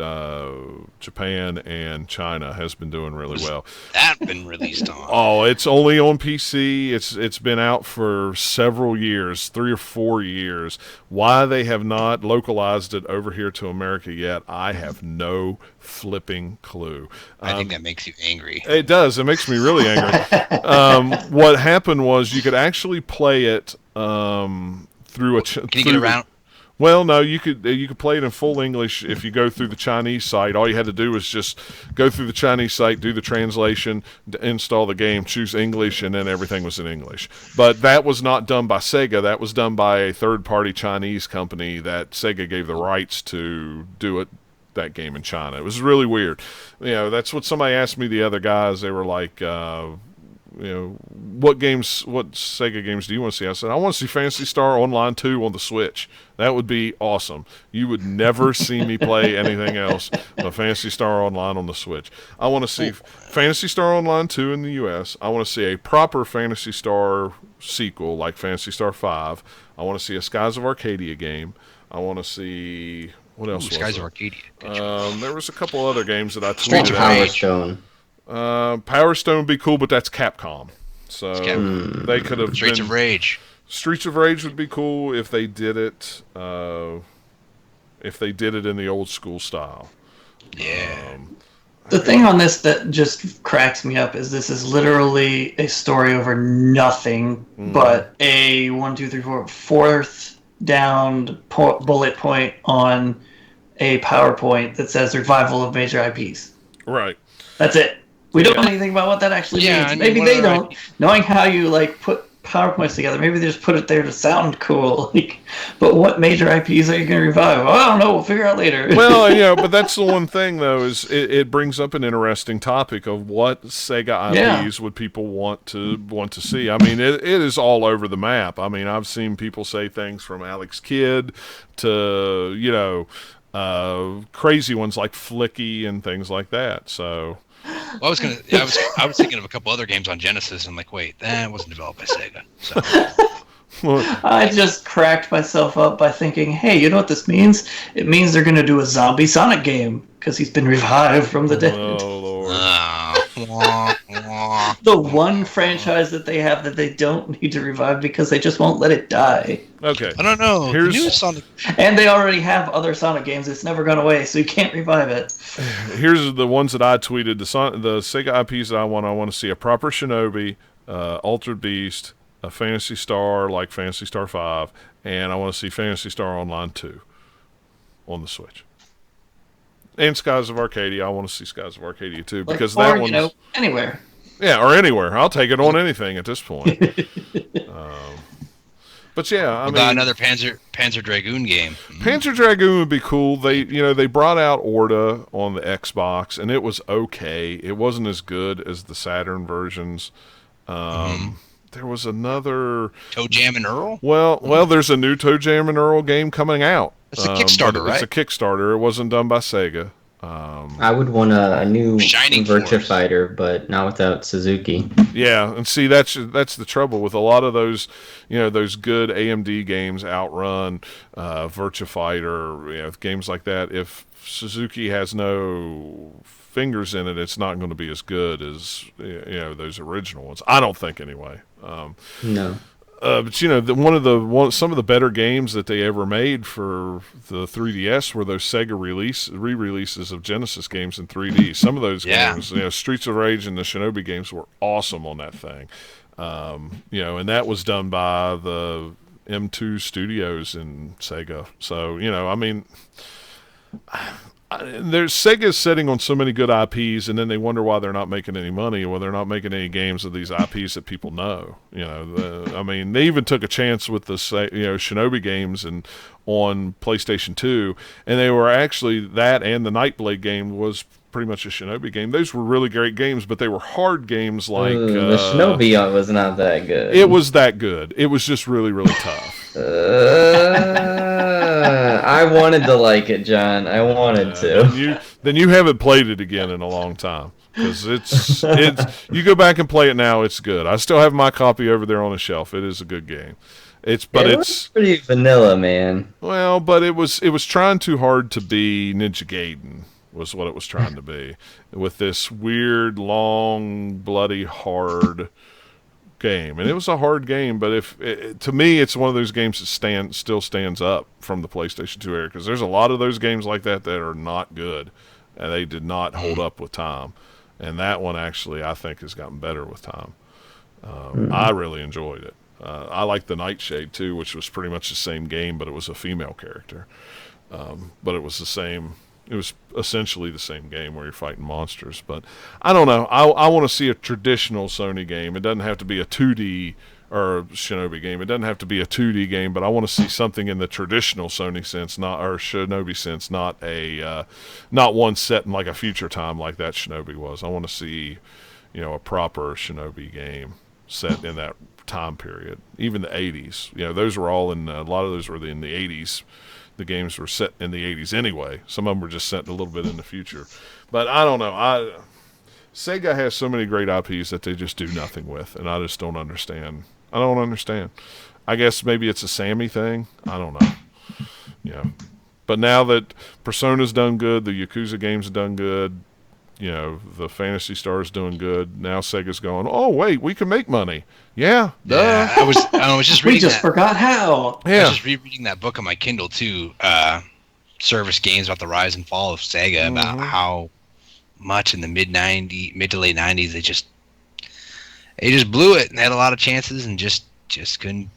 Japan and China has been doing really well. That been released on. Oh, it's only on PC. It's been out for several years, 3 or 4 years. Why they have not localized it over here to America yet, I have no flipping clue. I think that makes you angry. It does. It makes me really angry. What happened was you could actually play it through a. Can you get around? Well, no, you could play it in full English if you go through the Chinese site. All you had to do was just go through the Chinese site, do the translation, install the game, choose English, and then everything was in English. But that was not done by Sega. That was done by a third-party Chinese company that Sega gave the rights to do that game in China. It was really weird. That's what somebody asked me the other guys. They were like, what Sega games do you want to see? I said, I want to see Phantasy Star Online 2 on the Switch. That would be awesome. You would never see me play anything else but Phantasy Star Online on the Switch. I want to see Phantasy Star Online 2 in the US. I want to see a proper Phantasy Star sequel like Phantasy Star 5. I want to see a Skies of Arcadia game. I want to see... What else was Skies it? of Arcadia. There was a couple other games that I Streets tweeted of out. Rage. Power Stone. Power Stone would be cool, but that's Capcom. So Capcom. they could have Streets of Rage. Streets of Rage would be cool if they did it. If they did it in the old school style. Yeah. The thing on this that just cracks me up is this is literally a story over nothing but a 1, 2, 3, 4, fourth down bullet point on a PowerPoint that says revival of major IPs. Right. That's it. We don't know anything about what that actually Yeah, means. I mean, Maybe what they are don't. Knowing how you put PowerPoints together. Maybe they just put it there to sound cool. Like, but what major IPs are you going to revive? Well, I don't know. We'll figure out later. Well, but that's the one thing though is it brings up an interesting topic of what Sega IPs would people want to see. I mean, it is all over the map. I mean, I've seen people say things from Alex Kidd to crazy ones like Flicky and things like that. So. Well, I was thinking of a couple other games on Genesis, and I'm like, wait, that wasn't developed by Sega. So. I just cracked myself up by thinking, hey, you know what this means? It means they're going to do a zombie Sonic game because he's been revived from the dead. Oh, Lord. The one franchise that they have that they don't need to revive because they just won't let it die. Okay. I don't know. Here's the new Sonic. And they already have other Sonic games. It's never gone away, so you can't revive it. Here's the ones that I tweeted. The Sega IPs that I want to see: a proper Shinobi, Altered Beast, a Phantasy Star like Phantasy Star 5, and I want to see Phantasy Star Online 2 on the Switch. And Skies of Arcadia. I want to see Skies of Arcadia too because that one's anywhere. Yeah, or anywhere. I'll take it on anything at this point. But yeah, I mean, another Panzer Dragoon game. Panzer Dragoon would be cool. They brought out Orta on the Xbox, and it was okay. It wasn't as good as the Saturn versions. There was another Toe Jam and Earl. Well, there's a new Toe Jam and Earl game coming out. It's a Kickstarter, right? It's a Kickstarter. It wasn't done by Sega. I would want a new Shining Virtua Force. Fighter, but not without Suzuki. Yeah, and see that's the trouble with a lot of those, those good AMD games, Outrun, Virtua Fighter, games like that. If Suzuki has no fingers in it, it's not going to be as good as those original ones. I don't think anyway. No. But some of the better games that they ever made for the 3DS were those Sega re-releases of Genesis games in 3D. Some of those games, Streets of Rage and the Shinobi games were awesome on that thing. And that was done by the M2 Studios in Sega. So, I mean, Sega's sitting on so many good IPs, and then they wonder why they're not making any money, or they're not making any games of these IPs that people know. They even took a chance with the Shinobi games on PlayStation 2, and they were actually that, and the Nightblade game was pretty much a Shinobi game. Those were really great games, but they were hard games like the Shinobi was not that good. It was that good. It was just really, really tough. I wanted to like it, John. I wanted to. Then you haven't played it again in a long time, because it's you go back and play it now. It's good. I still have my copy over there on the shelf. It is a good game. It's pretty vanilla, man. Well, but it was trying too hard to be Ninja Gaiden. Was what it was trying to be, with this weird, long, bloody, hard game. And it was a hard game, but to me, it's one of those games that still stands up from the PlayStation 2 era, because there's a lot of those games like that are not good, and they did not hold up with time. And that one, actually, I think has gotten better with time. I really enjoyed it. I liked the Nightshade, too, which was pretty much the same game, but it was a female character. But it was the same... It was essentially the same game where you're fighting monsters. But I don't know. I want to see a traditional Sony game. It doesn't have to be a 2D or Shinobi game. It doesn't have to be a 2D game, but I want to see something in the traditional Sony sense, or Shinobi sense, not one set in like a future time like that Shinobi was. I want to see, a proper Shinobi game set in that time period. Even the 80s. Those were all a lot of those were in the 80s. The games were set in the 80s anyway. Some of them were just set a little bit in the future. But I don't know. Sega has so many great IPs that they just do nothing with, and I just don't understand. I don't understand. I guess maybe it's a Sammy thing. I don't know. But now that Persona's done good, the Yakuza games have done good, the Phantasy Star's doing good. Now Sega's going, oh, wait, we can make money. Yeah, duh. Yeah, I was just reading. We just forgot how. Yeah. I was just rereading that book on my Kindle too. Service Games about the rise and fall of Sega, about how much in the mid to late '90s they just blew it and had a lot of chances and just couldn't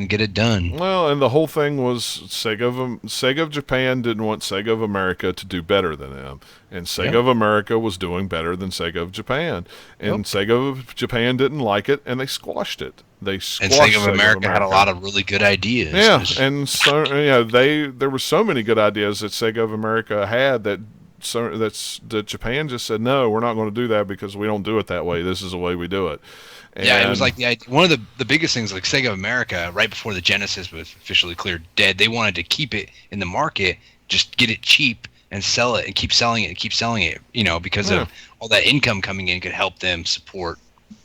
get it done. Well, and the whole thing was Sega of Japan didn't want Sega of America to do better than them, and Sega of America was doing better than Sega of Japan, and Sega of Japan didn't like it, and they squashed it. They And squashed Sega of America had a lot of really good ideas. Yeah, and so there were so many good ideas that Sega of America had that that Japan just said no, we're not going to do that because we don't do it that way. This is the way we do it. Yeah, it was like one of the biggest things, like Sega of America, right before the Genesis was officially cleared dead, they wanted to keep it in the market, just get it cheap and sell it and keep selling it and keep selling it, because of all that income coming in could help them support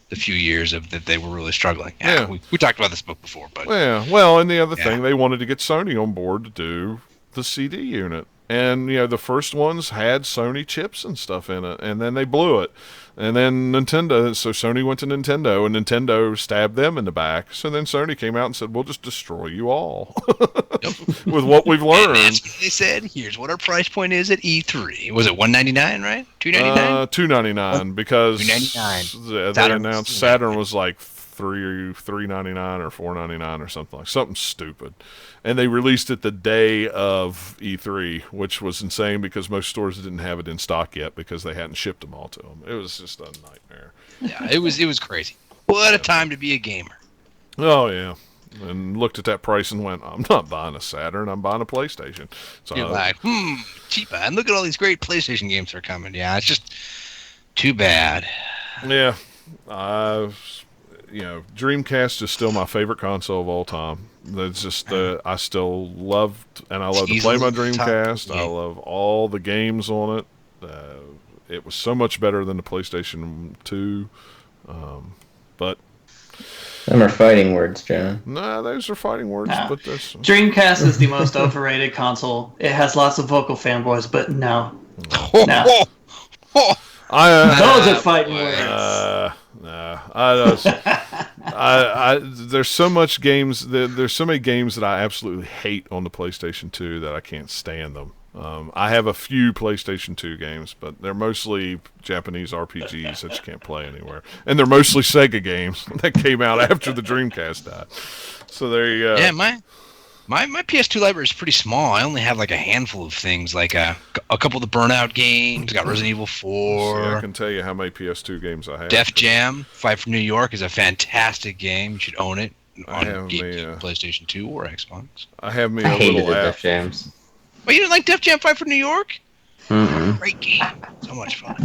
the few years of that they were really struggling. Yeah. We talked about this book before, but yeah, well, and the other thing, they wanted to get Sony on board to do the CD unit. And, the first ones had Sony chips and stuff in it, and then they blew it. And then so Sony went to Nintendo, and Nintendo stabbed them in the back. So then Sony came out and said, we'll just destroy you all with what we've learned. And that's what they said, here's what our price point is at E3. Was it $199, right? $299? $299, because $299. they announced Saturn was like $399 or $499 or something stupid, and they released it the day of E3, which was insane because most stores didn't have it in stock yet because they hadn't shipped them all to them. It was just a nightmare. Yeah, it was crazy. What a time to be a gamer. Oh yeah, and looked at that price and went, I'm not buying a Saturn, I'm buying a PlayStation. So you're like, cheaper, and look at all these great PlayStation games that are coming. Yeah, it's just too bad. Yeah, Dreamcast is still my favorite console of all time. That's just I still love to play my Dreamcast. I love all the games on it. It was so much better than the PlayStation 2. But them are fighting words, John. Nah, those are fighting words. No. But this Dreamcast is the most overrated console. It has lots of vocal fanboys, but no. Those are fighting words. There's so much games. There's so many games that I absolutely hate on the PlayStation 2 that I can't stand them. I have a few PlayStation 2 games, but they're mostly Japanese RPGs that you can't play anywhere, and they're mostly Sega games that came out after the Dreamcast died. So there you go. Yeah, my PS2 library is pretty small. I only have like a handful of things, like a couple of the Burnout games. I got Resident Evil 4. See, I can tell you how many PS2 games I have. Def Jam, Fight for New York is a fantastic game. You should own it on PlayStation 2 or Xbox. I have me I a hated little the app. Def Jams. Oh, you didn't like Def Jam Fight for New York? Mm-mm. Great game. So much fun.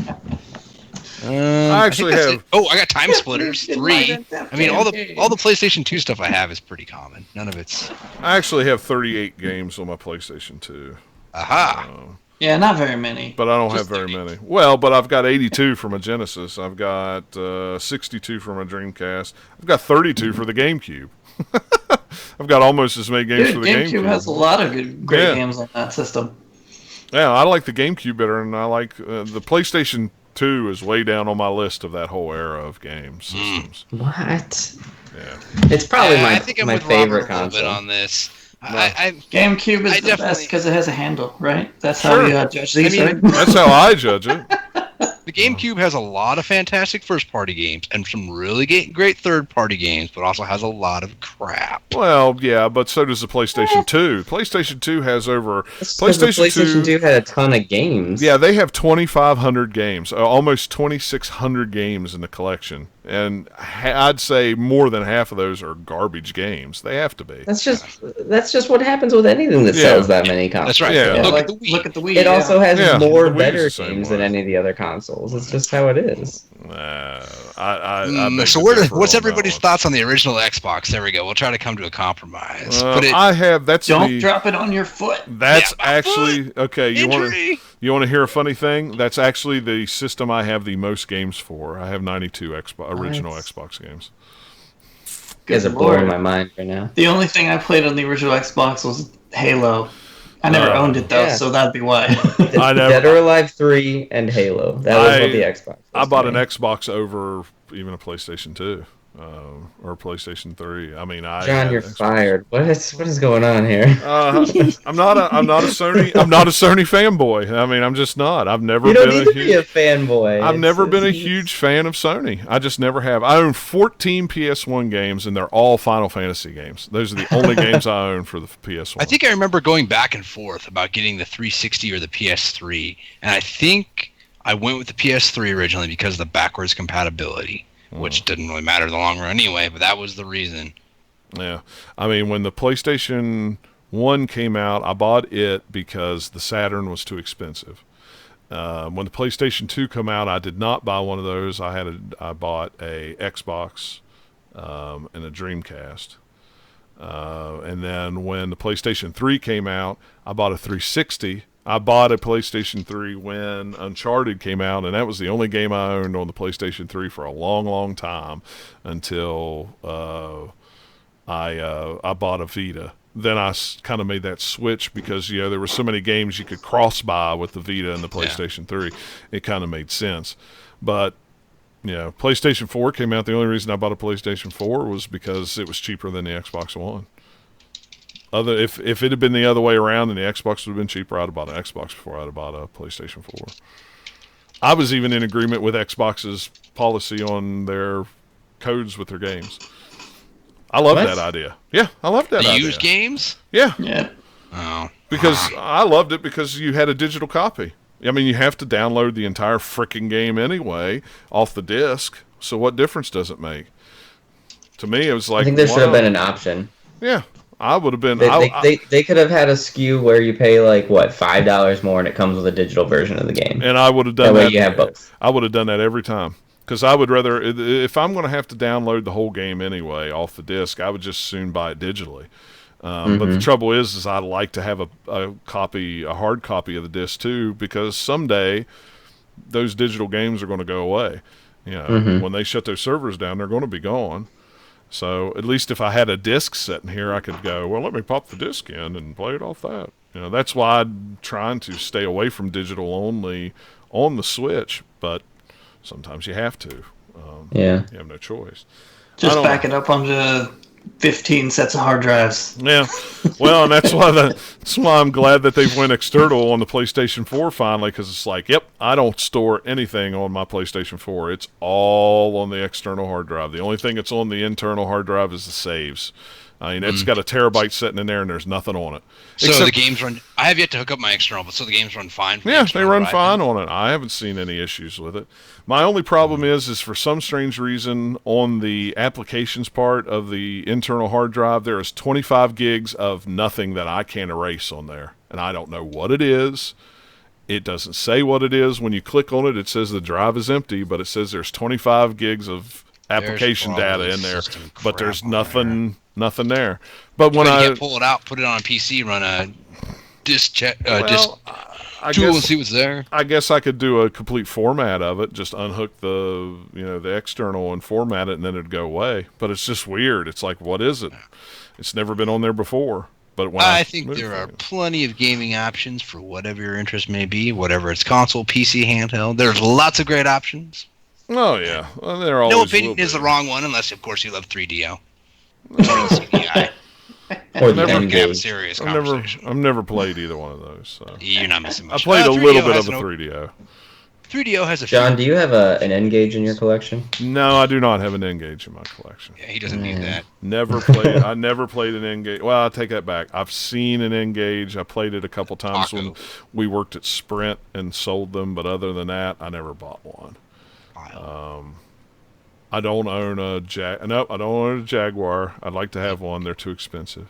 I actually have. I got Time Splitters 3. I mean, all the PlayStation 2 stuff I have is pretty common. None of it's. I actually have 38 games on my PlayStation 2. Aha. Yeah, not very many. But I don't have very many. Well, but I've got 82 for my Genesis. I've got 62 for my Dreamcast. I've got 32 for the GameCube. I've got almost as many games for the GameCube. GameCube has a lot of great games on that system. Yeah, I like the GameCube better, and I like the PlayStation 2 is way down on my list of that whole era of game systems. What? Yeah. It's probably I think I'm my with favorite Robert a little bit console. on this. GameCube is the best because it has a handle, right? That's how Sure. you judge these, right? That's how I judge it. The GameCube has a lot of fantastic first-party games and some really great third-party games, but also has a lot of crap. Well, yeah, but so does the PlayStation 2. PlayStation 2 has over... PlayStation 2 had a ton of games. Yeah, they have 2,500 games, almost 2,600 games in the collection. And I'd say more than half of those are garbage games. They have to be. That's just what happens with anything that sells that many consoles. That's right. Yeah. Look Like, at the Wii. look at the Wii. It also has more the Wii's better the same games way. than any of the other consoles. It's just how it is. I beg So to what's differ on everybody's that thoughts on the original Xbox? There we go. We'll try to come to a compromise. one. That's Don't drop it on your foot. That's Yeah, my actually okay. You want Injury. to hear a funny thing? That's actually the system I have the most games for. I have 92 original Xbox games. You guys are blowing my mind right now. The only thing I played on the original Xbox was Halo. I never owned it though, Yeah. so that'd be why. I never- Dead or Alive 3 and Halo. That was what the Xbox was. I bought to an me. Xbox over even a PlayStation 2 or PlayStation 3. I mean, John, you're fired. What is going on here? I'm not a Sony fanboy. I mean, I'm just not. I've never You don't been need to be a fanboy. I've never been a huge fan of Sony. I just never have. I own 14 PS1 games, and they're all Final Fantasy games. Those are the only games I own for the PS1. I think I remember going back and forth about getting the 360 or the PS3, and I think I went with the PS3 originally because of the backwards compatibility. which didn't really matter in the long run anyway. But that was the reason. Yeah. I mean, when the PlayStation 1 came out, I bought it because the Saturn was too expensive. When the PlayStation 2 came out, I did not buy one of those. I bought a Xbox and a Dreamcast. And then when the PlayStation 3 came out, I bought a 360. I bought a PlayStation 3 when Uncharted came out, and that was the only game I owned on the PlayStation 3 for a long, long time until I bought a Vita. Then I kind of made that switch because there were so many games you could cross buy with the Vita and the PlayStation 3. It kind of made sense. But PlayStation 4 came out. The only reason I bought a PlayStation 4 was because it was cheaper than the Xbox One. If it had been the other way around and the Xbox would have been cheaper, I'd have bought an Xbox before I'd have bought a PlayStation 4. I was even in agreement with Xbox's policy on their codes with their games. I love that idea. Yeah, I love that idea. Used games? Yeah. Yeah. Oh. Because I loved it because you had a digital copy. I mean, you have to download the entire freaking game anyway off the disc. So what difference does it make? To me, it was like, I think there should have been an option. Yeah, I would have been. They could have had a SKU where you pay $5 more and it comes with a digital version of the game. And I would have done that. That way you have both. I would have done that every time. Because I would rather, if I'm going to have to download the whole game anyway off the disc, I would just soon buy it digitally. But the trouble is I like to have a hard copy of the disc too, because someday those digital games are going to go away. When they shut those servers down, they're going to be gone. So at least if I had a disc sitting here, I could go, well, let me pop the disc in and play it off that. That's why I'm trying to stay away from digital only on the Switch, but sometimes you have to. You have no choice. Just back it up onto 15 sets of hard drives. Yeah. Well, and that's why I'm glad that they've went external on the PlayStation 4 finally, because it's like, yep, I don't store anything on my PlayStation 4. It's all on the external hard drive. The only thing that's on the internal hard drive is the saves. I mean, it's got a terabyte sitting in there, and there's nothing on it. So the games run. I have yet to hook up my external, but so the games run fine. Yeah, they run fine on it. I haven't seen any issues with it. My only problem is for some strange reason on the applications part of the internal hard drive, there is 25 gigs of nothing that I can't erase on there, and I don't know what it is. It doesn't say what it is. When you click on it, it says the drive is empty, but it says there's 25 gigs of application data in there, but there's nothing there. But when I pull it out, put it on a PC, run a disk check, disk I tool, guess, and see what's there. I guess I could do a complete format of it, just unhook the external and format it, and then it'd go away. But it's just weird. It's like, what is it? It's never been on there before. But when I think there are plenty of gaming options for whatever your interest may be, whatever it's console, PC, handheld. There's lots of great options. Oh yeah, well, they're always. No opinion is the wrong one, unless of course you love 3DO. CDI. Or the We can have a N-Gage. serious conversation. I've never played either one of those. So. You're not missing I much. played a 3DO little bit has of a 3DO. 3DO has a John, few. do you have an N-Gage in your collection? No, I do not have an N-Gage in my collection. Yeah, he doesn't need that. Never played. I never played an N-Gage. Well, I take that back. I've seen an N-Gage. I played it a couple times when we worked at Sprint and sold them, but other than that, I never bought one. I don't own a I don't own a Jaguar. I'd like to have one. They're too expensive.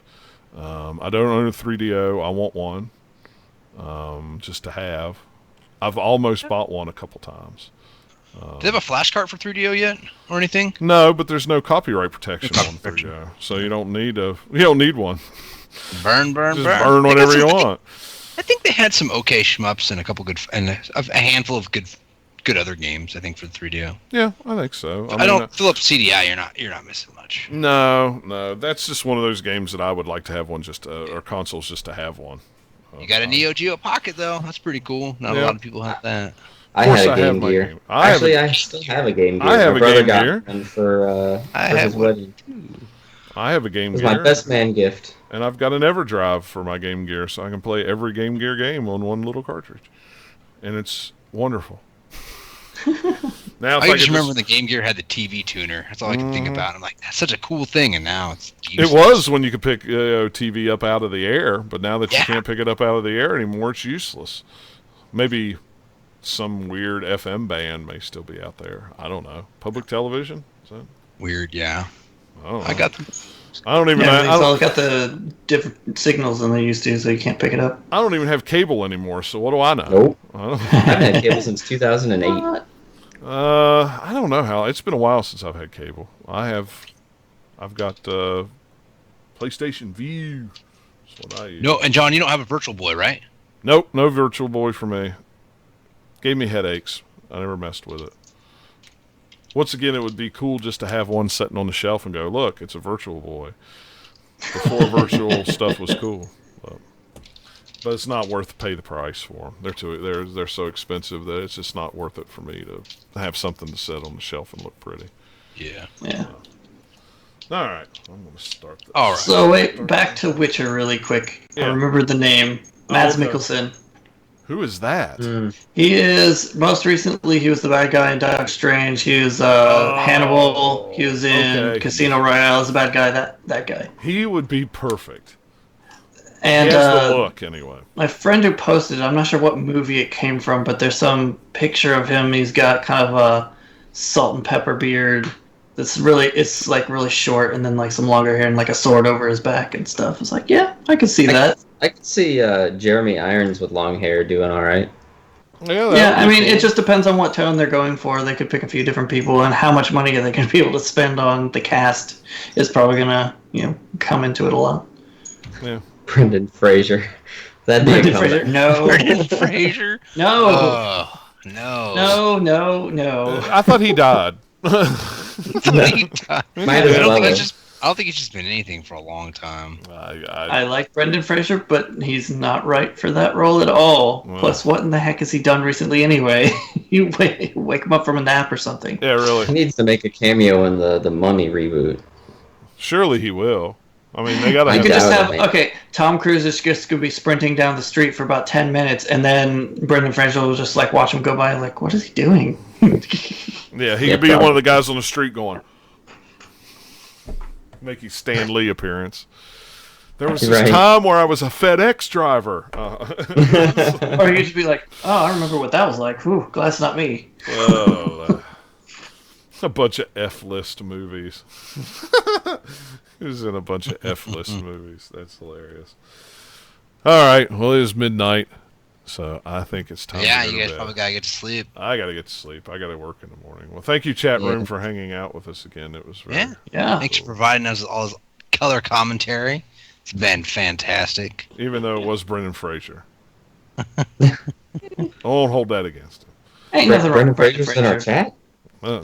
I don't own a 3DO. I want one, just to have. I've almost bought one a couple times. Do they have a flash cart for 3DO yet, or anything? No, but there's no copyright protection on 3DO, so you don't need one. Burn, Just burn. burn whatever you want. I think they had some okay shmups and a couple good, and a handful of good other games. I think for the 3DO. Yeah, I think so. I don't fill up CDI. You're not missing much. No, that's just one of those games that I would like to have one, or consoles just to have one. You got a Neo Geo Pocket though. That's pretty cool. Not a lot of people have that. I course had I a have Game my Gear. game. I still have a Game Gear. I have My a brother Game got Gear. one for his wedding. I have a Game It was Gear. my best man gift. And I've got an EverDrive for my Game Gear, so I can play every Game Gear game on one little cartridge, and it's wonderful. Now, I just remember when the Game Gear had the TV tuner. That's all I can think about. I'm like, that's such a cool thing, and now it's useless. It was when you could pick TV up out of the air, but now that you Yeah. can't pick it up out of the air anymore, it's useless. Maybe some weird FM band may still be out there. I don't know. Public television? Is that? Weird, yeah. Oh, I got them. I don't even. Yeah, I it's don't, all got the different signals than they used to, so you can't pick it up. I don't even have cable anymore. So what do I know? Nope. I don't, I haven't had cable since 2008. I don't know how. It's been a while since I've had cable. I've got PlayStation View. That's what I use. No, and John, you don't have a Virtual Boy, right? Nope, no Virtual Boy for me. Gave me headaches. I never messed with it. Once again, it would be cool just to have one sitting on the shelf and go, look, it's a Virtual Boy. Before virtual stuff was cool, but it's not worth to pay the price for them. They're so expensive that it's just not worth it for me to have something to sit on the shelf and look pretty. Yeah. Yeah. All right, I'm gonna start this. All right. So wait, back to Witcher really quick. Yeah. I remembered the name. Mads okay. Mikkelsen. Who is that? He is most recently. He was the bad guy in Doctor Strange. He was Hannibal. He was in okay. Casino Royale as a bad guy. That guy. He would be perfect. And He has the look, anyway. my friend who posted it, I'm not sure what movie it came from, but there's some picture of him. He's got kind of a salt and pepper beard. It's like really short, and then like some longer hair and like a sword over his back and stuff. It's like, yeah, I could see that. I could see Jeremy Irons with long hair doing all right. Yeah, I mean, it just depends on what tone they're going for. They could pick a few different people, and how much money are they going to be able to spend on the cast is probably going to, come into it a lot. Yeah. Brendan Fraser. That'd be Brendan a Fraser, comeback. no, Brendan Fraser? no, Oh, no. no. I thought he died. Might as well. I don't think he's just been anything for a long time. I like Brendan Fraser, but he's not right for that role at all. Well. Plus, what in the heck has he done recently anyway? You wake him up from a nap or something. Yeah, He really. needs to make a cameo in the Mummy reboot. Surely he will. I mean, they gotta I You have. could just doubt have, it. okay, Tom Cruise is just going to be sprinting down the street for about 10 minutes, and then Brendan Fraser will just, like, watch him go by, like, what is he doing? Yeah, he Yeah, could be probably. one of the guys on the street going, make his Stan Lee appearance. There was this Right. time where I was a FedEx driver. Or he'd just be like, oh, I remember what that was like. Whew, glad it's not me. A bunch of F-list movies. He was in a bunch of F-list movies. That's hilarious. All right, well, it is midnight, so I think it's time Yeah, to go you to guys bed. probably gotta get to sleep. I got to get to sleep. I got to work in the morning. Well, thank you, chat room, Yeah. for hanging out with us again. It was very, Yeah. Yeah. Thanks for providing us all this color commentary. It's been fantastic. even though it was Brendan Fraser. I won't hold that against him. Ain't nothing wrong Brendan with Brendan Fraser's in our Fraser. chat? No.